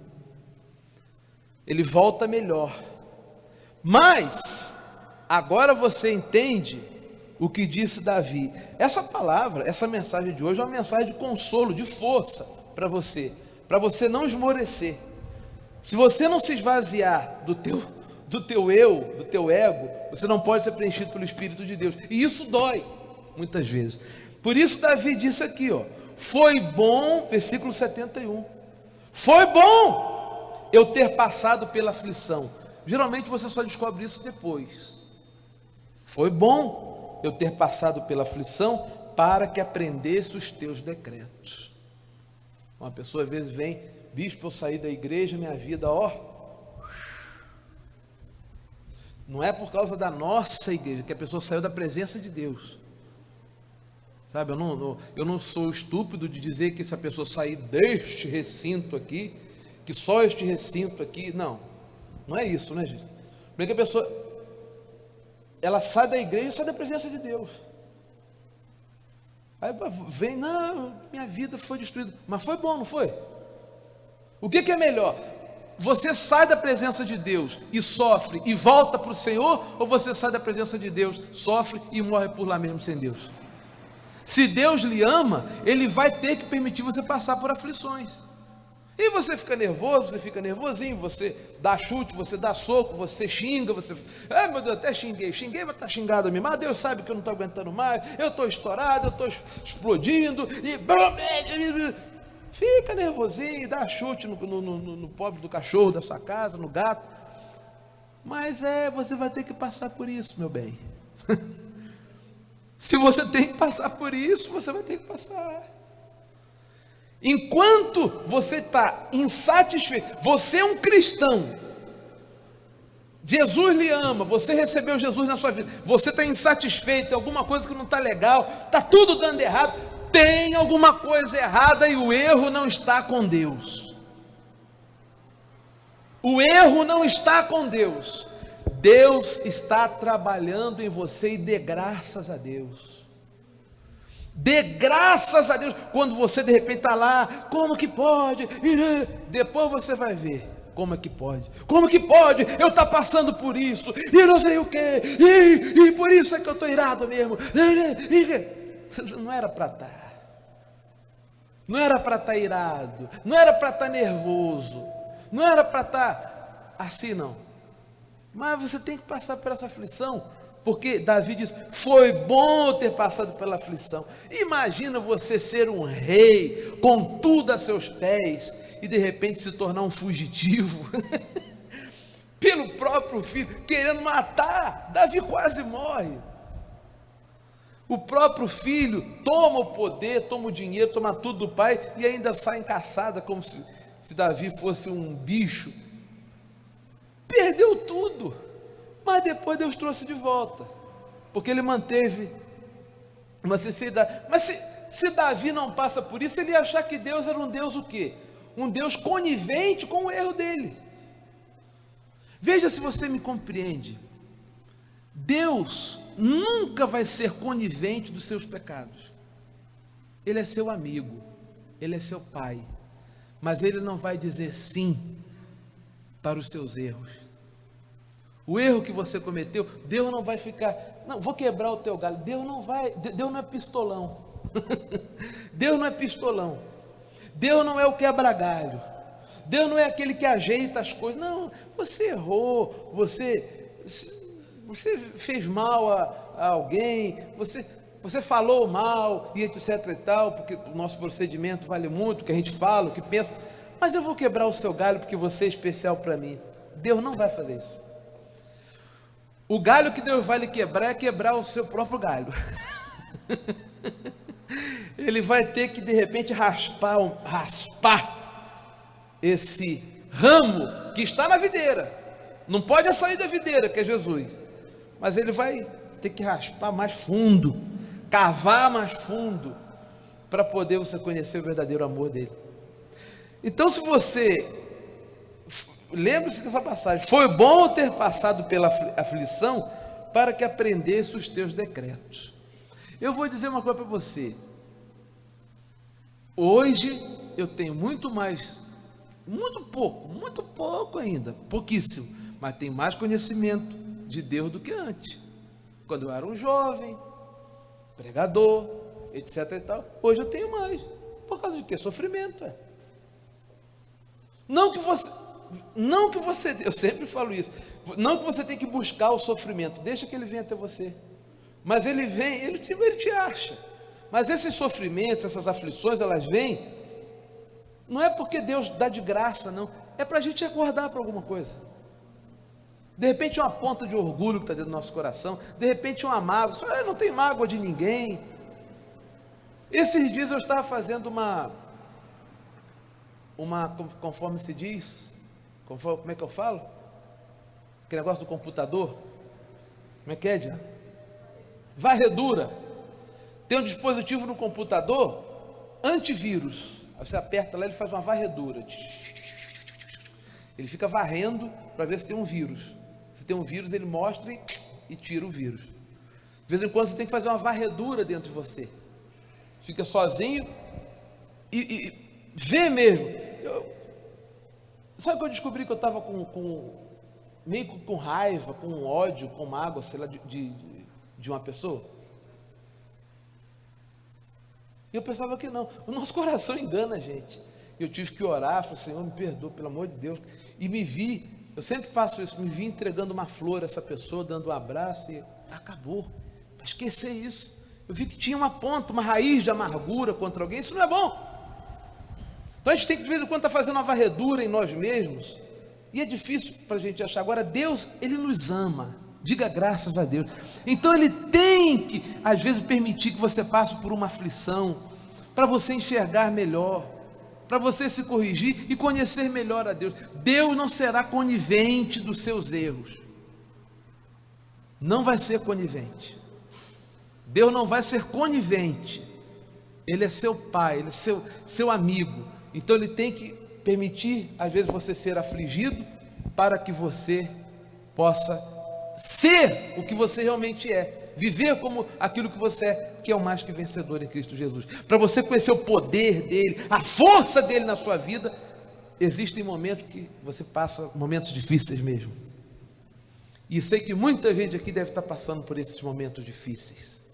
Ele volta melhor, mas agora você entende o que disse Davi. Essa palavra, essa mensagem de hoje é uma mensagem de consolo, de força para você não esmorecer. Se você não se esvaziar do teu eu, do teu ego, você não pode ser preenchido pelo Espírito de Deus, e isso dói, muitas vezes. Por isso Davi disse aqui, ó, foi bom, versículo 71, foi bom eu ter passado pela aflição. Geralmente você só descobre isso depois. Foi bom eu ter passado pela aflição, para que aprendesse os teus decretos. Uma pessoa às vezes vem, bispo, eu saí da igreja, minha vida, ó, não é por causa da nossa igreja que a pessoa saiu da presença de Deus, sabe? Eu não sou estúpido de dizer que essa pessoa sair deste recinto aqui, que só este recinto aqui, não é isso, né, gente? Porque a pessoa, ela sai da igreja e sai da presença de Deus. Aí vem, não, minha vida foi destruída, mas foi bom, não foi? O que é melhor? Você sai da presença de Deus e sofre e volta para o Senhor, ou você sai da presença de Deus, sofre e morre por lá mesmo sem Deus? Se Deus lhe ama, Ele vai ter que permitir você passar por aflições. E você fica nervoso, você fica nervosinho, você dá chute, você dá soco, você xinga, você... meu Deus, até xinguei, mas está xingado a mim, mas Deus sabe que eu não estou aguentando mais, eu estou estourado, eu estou explodindo, e... Fica nervosinho, dá chute no pobre do cachorro da sua casa, no gato. Mas você vai ter que passar por isso, meu bem. Se você tem que passar por isso, você vai ter que passar. Enquanto você está insatisfeito, você é um cristão, Jesus lhe ama, você recebeu Jesus na sua vida, você está insatisfeito, tem alguma coisa que não está legal, está tudo dando errado, tem alguma coisa errada e o erro não está com Deus. O erro não está com Deus. Deus está trabalhando em você e dê graças a Deus. Dê graças a Deus. Quando você de repente está lá, como que pode? Depois você vai ver. Como é que pode? Como que pode? Eu estou passando por isso, e não sei o que, e por isso é que eu estou irado mesmo. Não era para estar. Não era para estar irado. Não era para estar nervoso. Não era para estar assim, não. Mas você tem que passar por essa aflição. Porque Davi diz, foi bom ter passado pela aflição. Imagina você ser um rei, com tudo a seus pés, e de repente se tornar um fugitivo, pelo próprio filho, querendo matar. Davi quase morre. O próprio filho toma o poder, toma o dinheiro, toma tudo do pai, e ainda sai em caçada, como se Davi fosse um bicho. Perdeu tudo, mas depois Deus trouxe de volta, porque ele manteve uma sinceridade. Mas se Davi não passa por isso, ele ia achar que Deus era um Deus o quê? Um Deus conivente com o erro dele. Veja se você me compreende. Deus nunca vai ser conivente dos seus pecados. Ele é seu amigo, ele é seu pai, mas ele não vai dizer sim para os seus erros. O erro que você cometeu, Deus não vai ficar, não, vou quebrar o teu galho. Deus não vai, Deus não é pistolão. Deus não é pistolão. Deus não é o quebra-galho. Deus não é aquele que ajeita as coisas. Não, você errou, você fez mal a alguém, você falou mal, e etc e tal, porque o nosso procedimento vale muito, o que a gente fala, o que pensa, mas eu vou quebrar o seu galho porque você é especial para mim. Deus não vai fazer isso. O galho que Deus vai lhe quebrar é quebrar o seu próprio galho. Ele vai ter que de repente raspar esse ramo que está na videira. Não pode sair da videira, que é Jesus, mas ele vai ter que raspar mais fundo, cavar mais fundo, para poder você conhecer o verdadeiro amor dele. Então, se você lembre-se dessa passagem, foi bom ter passado pela aflição, para que aprendesse os teus decretos. Eu vou dizer uma coisa para você. Hoje eu tenho muito pouco ainda, pouquíssimo, mas tenho mais conhecimento de Deus do que antes. Quando eu era um jovem, pregador, etc e tal, hoje eu tenho mais. Por causa de que? Sofrimento. Não que você, eu sempre falo isso, não que você tem que buscar o sofrimento, deixa que ele venha até você. Mas ele vem, ele te acha. Mas esses sofrimentos, essas aflições, elas vêm, não é porque Deus dá de graça, não. É para a gente acordar para alguma coisa. De repente uma ponta de orgulho que está dentro do nosso coração, de repente uma mágoa, eu não tenho mágoa de ninguém. Esses dias eu estava fazendo uma conforme se diz, como é que eu falo? Aquele negócio do computador, como é que é, Diana? Varredura. Tem um dispositivo no computador, antivírus. Aí você aperta lá, ele faz uma varredura. Ele fica varrendo para ver se tem um vírus. Se tem um vírus, ele mostra e tira o vírus. De vez em quando você tem que fazer uma varredura dentro de você. Fica sozinho e vê mesmo. Sabe que eu descobri que eu estava meio com raiva, com ódio, com mágoa, sei lá, de uma pessoa? E eu pensava que não. O nosso coração engana a gente. Eu tive que orar, falei, Senhor, me perdoa, pelo amor de Deus. E me vi, eu sempre faço isso, me vi entregando uma flor a essa pessoa, dando um abraço, e acabou. Para esquecer isso. Eu vi que tinha uma ponta, uma raiz de amargura contra alguém, isso não é bom. Então a gente tem que de vez em quando estar fazendo uma varredura em nós mesmos. E é difícil para a gente achar. Agora Deus, Ele nos ama. Diga graças a Deus. Então Ele tem que, às vezes, permitir que você passe por uma aflição, para você enxergar melhor, para você se corrigir e conhecer melhor a Deus. Deus não será conivente dos seus erros. não vai ser conivente. Deus não vai ser conivente. Ele é seu pai, ele é seu amigo. Então ele tem que permitir, às vezes, você ser afligido, para que você possa ser o que você realmente é, viver como aquilo que você é, que é o mais que vencedor em Cristo Jesus. Para você conhecer o poder dele, a força dele na sua vida, existem momentos que você passa momentos difíceis mesmo. E sei que muita gente aqui deve estar passando por esses momentos difíceis.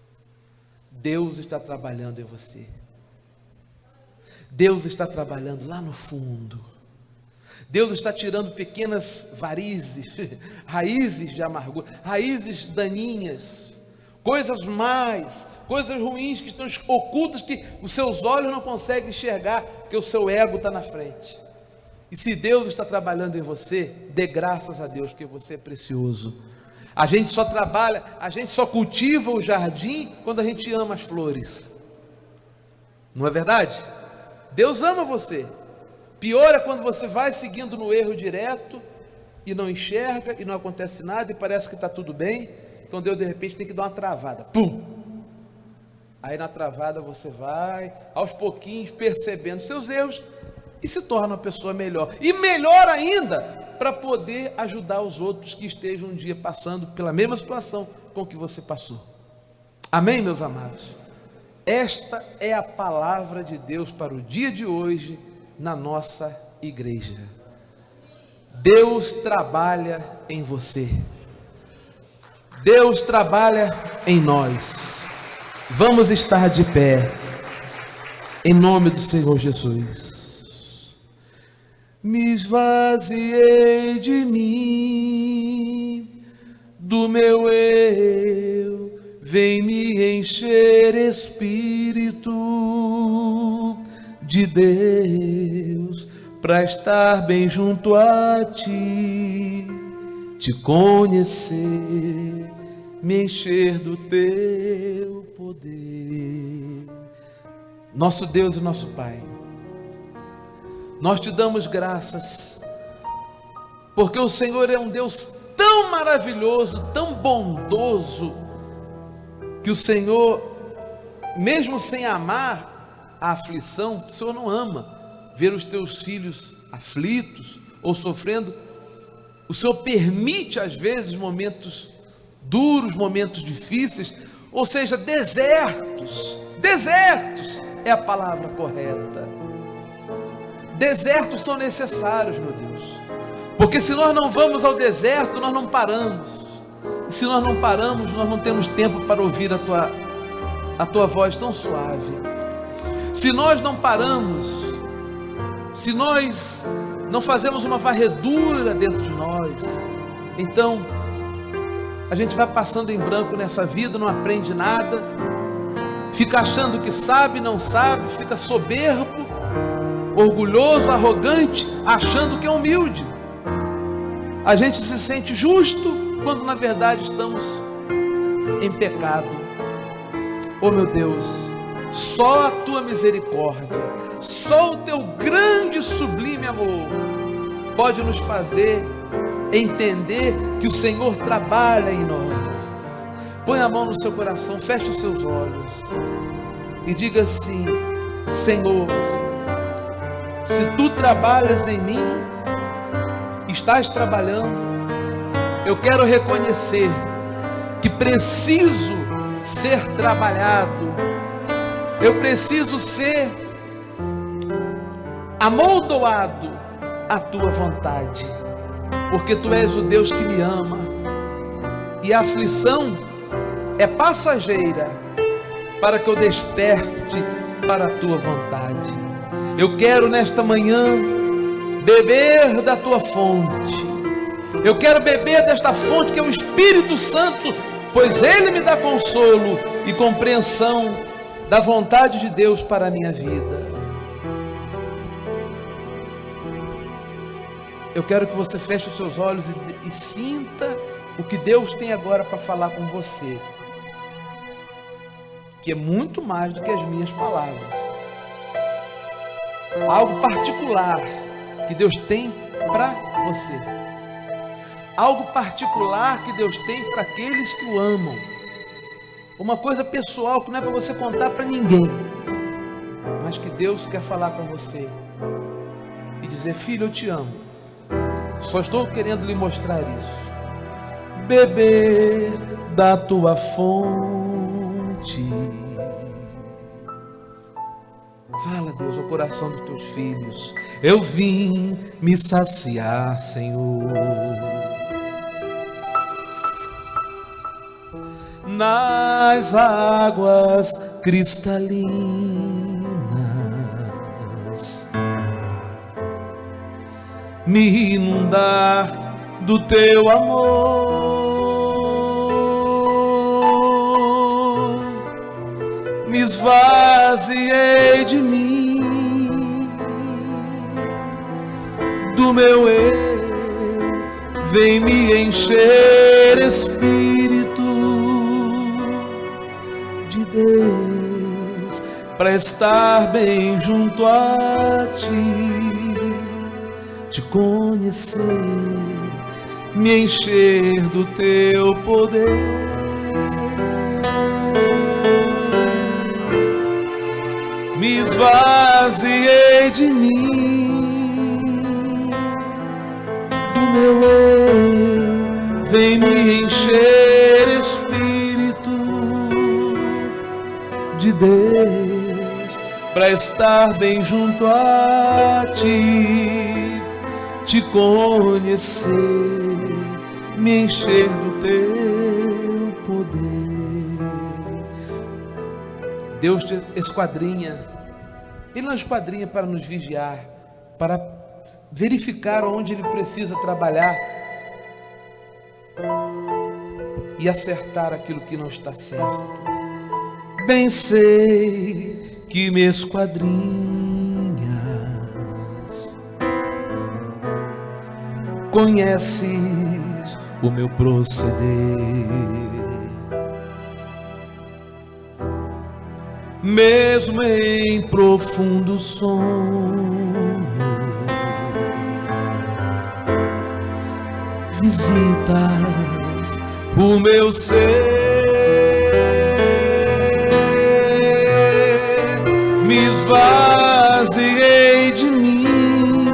Deus está trabalhando em você. Deus está trabalhando lá no fundo. Deus está tirando pequenas varizes, raízes de amargura, raízes daninhas, coisas más, coisas ruins que estão ocultas, que os seus olhos não conseguem enxergar, porque o seu ego está na frente. E se Deus está trabalhando em você, dê graças a Deus, porque você é precioso. A gente só trabalha, a gente só cultiva o jardim quando a gente ama as flores. Não é verdade? Deus ama você. Pior é quando você vai seguindo no erro direto e não enxerga e não acontece nada e parece que está tudo bem. Então Deus de repente tem que dar uma travada. Pum! Aí na travada você vai aos pouquinhos percebendo seus erros e se torna uma pessoa melhor. E melhor ainda, para poder ajudar os outros que estejam um dia passando pela mesma situação com que você passou. Amém, meus amados? Esta é a palavra de Deus para o dia de hoje na nossa igreja. Deus trabalha em você. Deus trabalha em nós. Vamos estar de pé, em nome do Senhor Jesus. Me esvaziei de mim, do meu eu, vem me encher, Espírito de Deus, para estar bem junto a ti, te conhecer, me encher do teu poder. Nosso Deus e nosso Pai, nós te damos graças, porque o Senhor é um Deus tão maravilhoso, tão bondoso, que o Senhor, mesmo sem amar a aflição, o Senhor não ama ver os teus filhos aflitos ou sofrendo. O Senhor permite às vezes momentos duros, momentos difíceis, ou seja, desertos é a palavra correta. Desertos são necessários, meu Deus, porque se nós não vamos ao deserto, nós não paramos, e se nós não paramos, nós não temos tempo para ouvir a tua voz tão suave. Se nós não paramos, se nós não fazemos uma varredura dentro de nós, então a gente vai passando em branco nessa vida, não aprende nada, fica achando que sabe, não sabe, fica soberbo, orgulhoso, arrogante, achando que é humilde. A gente se sente justo quando na verdade estamos em pecado. Oh meu Deus, só a tua misericórdia, só o teu grande e sublime amor pode nos fazer entender que o Senhor trabalha em nós. Põe a mão no seu coração, feche os seus olhos e diga assim: Senhor, se tu trabalhas em mim, estás trabalhando, eu quero reconhecer que preciso ser trabalhado, eu preciso ser amoldoado à tua vontade, porque tu és o Deus que me ama, e a aflição é passageira, para que eu desperte para a tua vontade. Eu quero nesta manhã beber da tua fonte, eu quero beber desta fonte que é o Espírito Santo, pois Ele me dá consolo e compreensão da vontade de Deus para a minha vida. Eu quero que você feche os seus olhos e sinta o que Deus tem agora para falar com você, que é muito mais do que as minhas palavras. Algo particular que Deus tem para você. algo particular que Deus tem para aqueles que o amam. Uma coisa pessoal que não é para você contar para ninguém, mas que Deus quer falar com você e dizer: filho, eu te amo. Só estou querendo lhe mostrar isso. Beber da tua fonte. Fala, Deus, ao coração dos teus filhos. Eu vim me saciar, Senhor, nas águas cristalinas, me inundar do teu amor, me esvaziei de mim, do meu eu, vem me encher, Espírito de Deus, para estar bem junto a ti, te conhecer, me encher do teu poder. Me esvaziei de mim, do meu eu, vem me encher, Espírito de Deus, para estar bem junto a ti, te conhecer, me encher do teu poder. Deus te esquadrinha, Ele não esquadrinha para nos vigiar, para verificar onde Ele precisa trabalhar e acertar aquilo que não está certo. Bem sei que me esquadrinhas, conheces o meu proceder, mesmo em profundo sono, visitas o meu ser, me esvaziei de mim,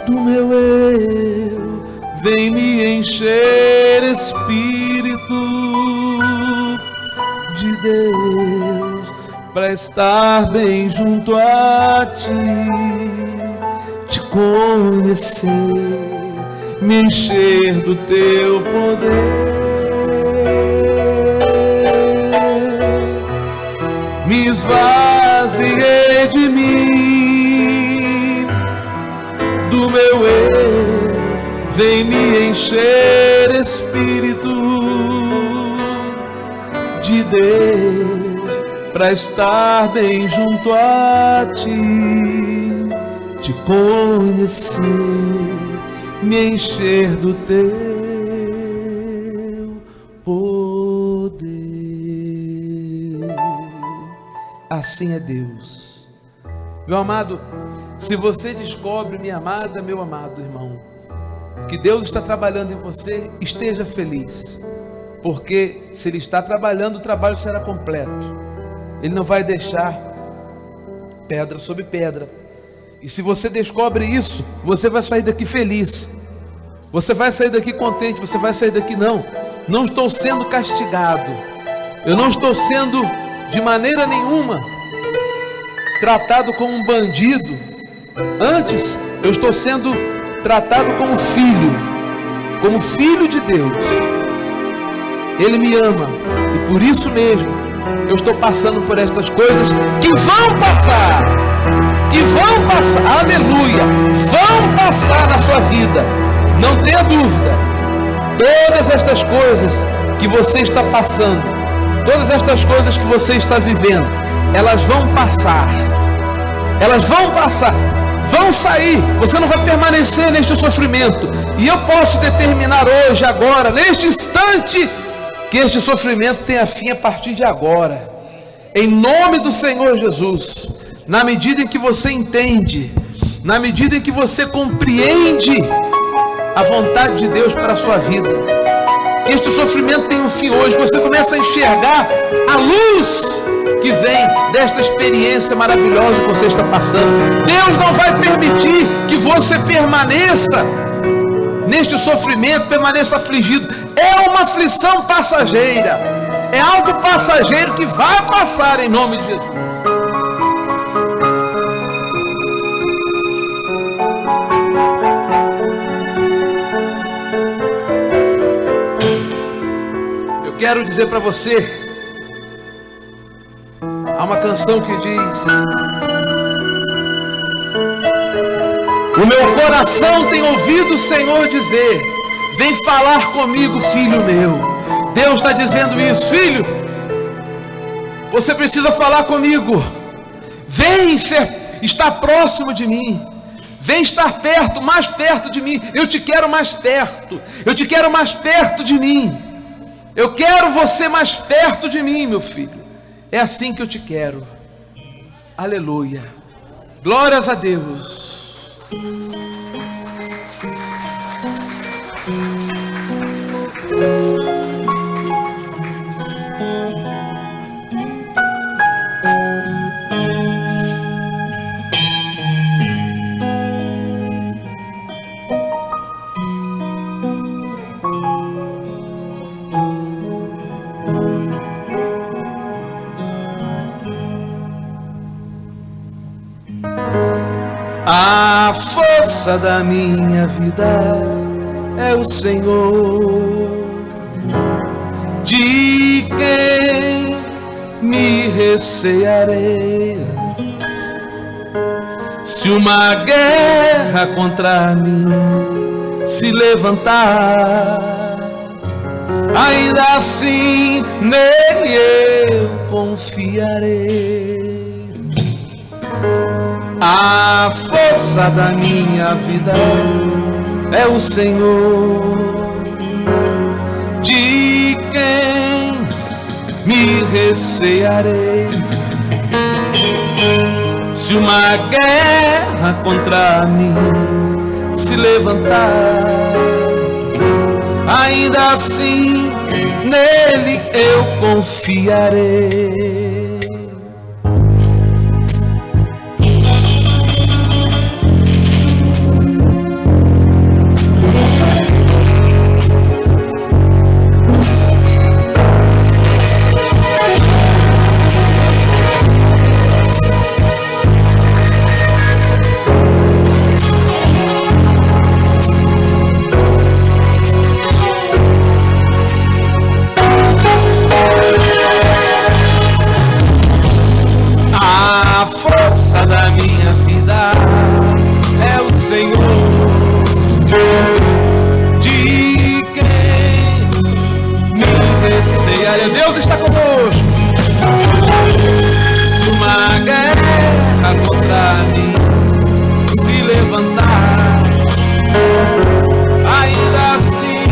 do meu eu, vem me encher, Espírito de Deus, para estar bem junto a ti, te conhecer, me encher do teu poder, me esvaziei de mim, do meu eu, vem me encher, Espírito de Deus, para estar bem junto a ti, te conhecer, me encher do teu poder. Assim é Deus. Meu amado, se você descobre, minha amada, meu amado irmão, que Deus está trabalhando em você, esteja feliz. Porque se Ele está trabalhando, o trabalho será completo. Ele não vai deixar pedra sobre pedra. E se você descobre isso, você vai sair daqui feliz. Você vai sair daqui contente. Você vai sair daqui: não estou sendo castigado. Eu não estou sendo de maneira nenhuma tratado como um bandido. Antes, eu estou sendo tratado como filho de Deus. Ele me ama, e por isso mesmo eu estou passando por estas coisas que vão passar, aleluia, vão passar na sua vida, não tenha dúvida. Todas estas coisas que você está passando, todas estas coisas que você está vivendo, elas vão passar, vão sair. Você não vai permanecer neste sofrimento, e eu posso determinar hoje, agora, neste instante, que este sofrimento tenha fim a partir de agora, em nome do Senhor Jesus. Na medida em que você entende, na medida em que você compreende a vontade de Deus para a sua vida. Que este sofrimento tenha um fim hoje, que você comece a enxergar a luz que vem desta experiência maravilhosa que você está passando. Deus não vai permitir que você permaneça neste sofrimento, permaneça afligido. É uma aflição passageira, é algo passageiro que vai passar em nome de Jesus. Eu quero dizer para você, há uma canção que diz: o meu coração tem ouvido o Senhor dizer, vem falar comigo, filho meu. Deus está dizendo isso: filho, você precisa falar comigo. Vem estar próximo de mim. Vem estar perto, mais perto de mim. Eu te quero mais perto. Eu te quero mais perto de mim. Eu quero você mais perto de mim, meu filho. É assim que eu te quero. Aleluia. Glórias a Deus. A força da minha vida é o Senhor, de quem me recearei. Se uma guerra contra mim se levantar, ainda assim nele eu confiarei. A força da minha vida é o Senhor, de quem me recearei. Se uma guerra contra mim se levantar, ainda assim nele eu confiarei. Deus está conosco. Se uma guerra contra mim se levantar, ainda assim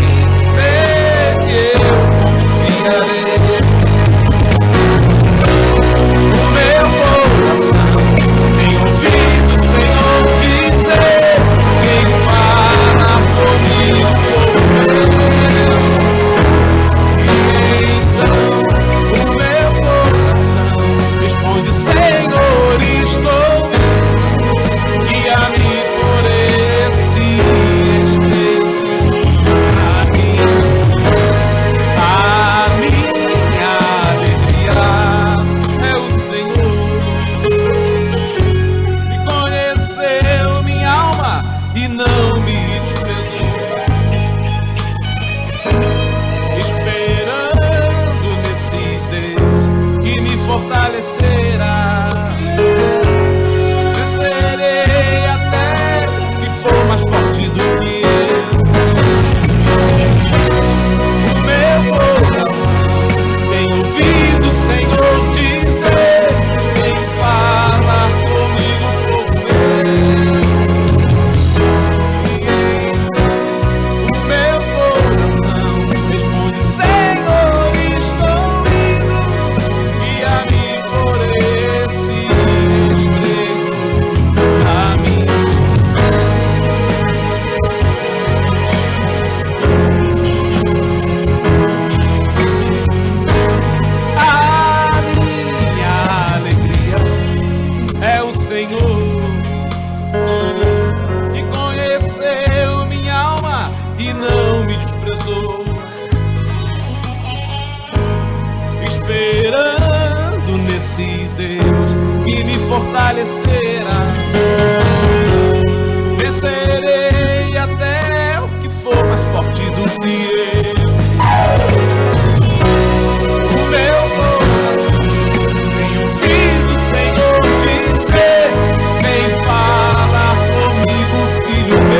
nele eu confiarei. O meu coração tem ouvido o Senhor dizer, quem fala comigo fortalecerá. Vencerei até que for mais forte do que eu. O meu coração tem ouvido o Senhor dizer, vem falar comigo por ele. O meu coração responde, Senhor, estou indo, guia-me por esse estreito caminho. fortalecerá. Vencerei até o que for mais forte do que eu. O meu coração tem ouvido o Senhor dizer: vem falar comigo, filho meu.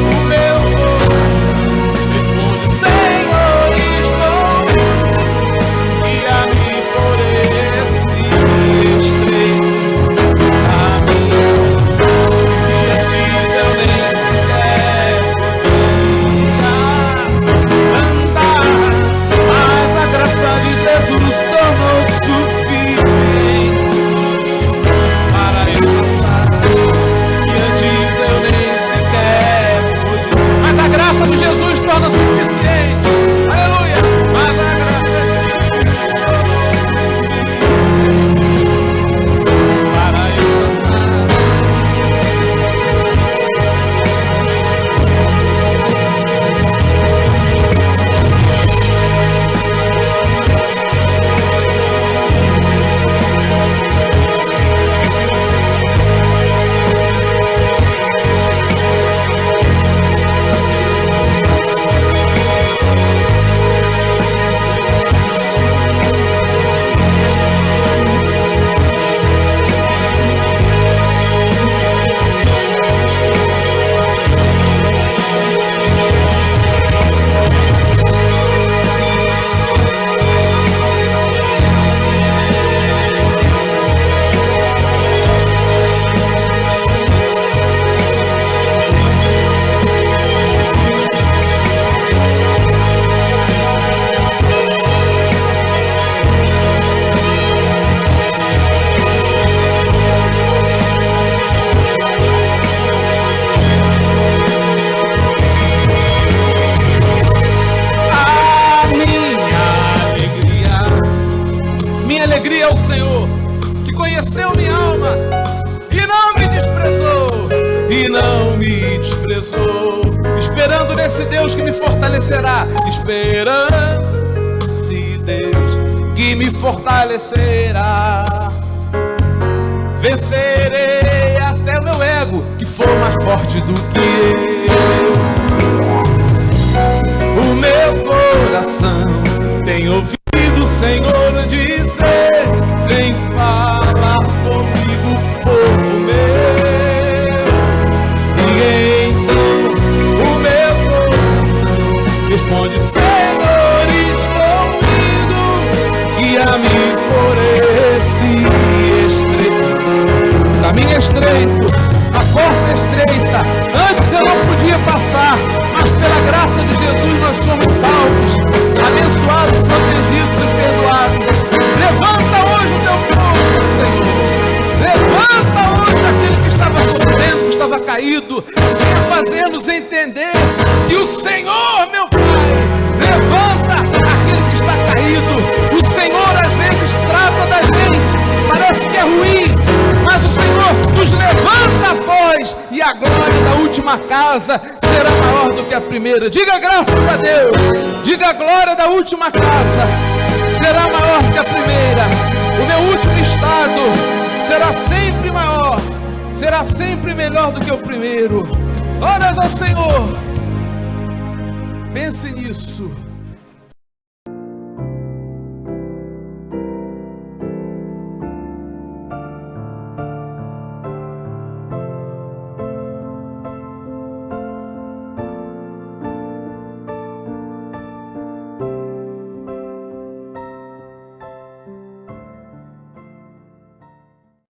O meu coração responde: Senhor, estou guia-me por esse estreito caminho. E antes eu nem sequer podia andar, mas a graça de Jesus tornou suficiente para eu passar. E antes eu nem sequer podia, mas a graça de Jesus torna suficiente. Aleluia! Mas a graça de Jesus para eu passar. Minha alegria é o Senhor, que conheceu minha alma e não me desprezou, esperando nesse Deus que me fortalecerá, esperando nesse Deus que me fortalecerá. Vencerei até o meu ego, que for mais forte do que eu. O meu coração tem ouvido o Senhor dizer: vem falar comigo, povo meu. E então o meu coração responde: Senhor, estou indo, guia-me por esse estreito caminho estreito, a porta estreita. Antes eu não podia passar, mas pela graça de Jesus nós somos salvos, abençoados, protegidos e perdoados. Levanta hoje o teu povo, Senhor. Levanta hoje aquele que estava sofrendo, que estava caído. Venha fazer-nos entender que o Senhor, meu Pai, levanta aquele que está caído. O Senhor às vezes trata da gente, parece que é ruim, mas o Senhor nos levanta após, e a glória da última casa será maior do que a primeira. Diga graças a Deus. Diga: a glória da última casa será maior que a primeira. O meu último estado será sempre maior, será sempre melhor do que o primeiro. Glórias ao Senhor. Pense nisso.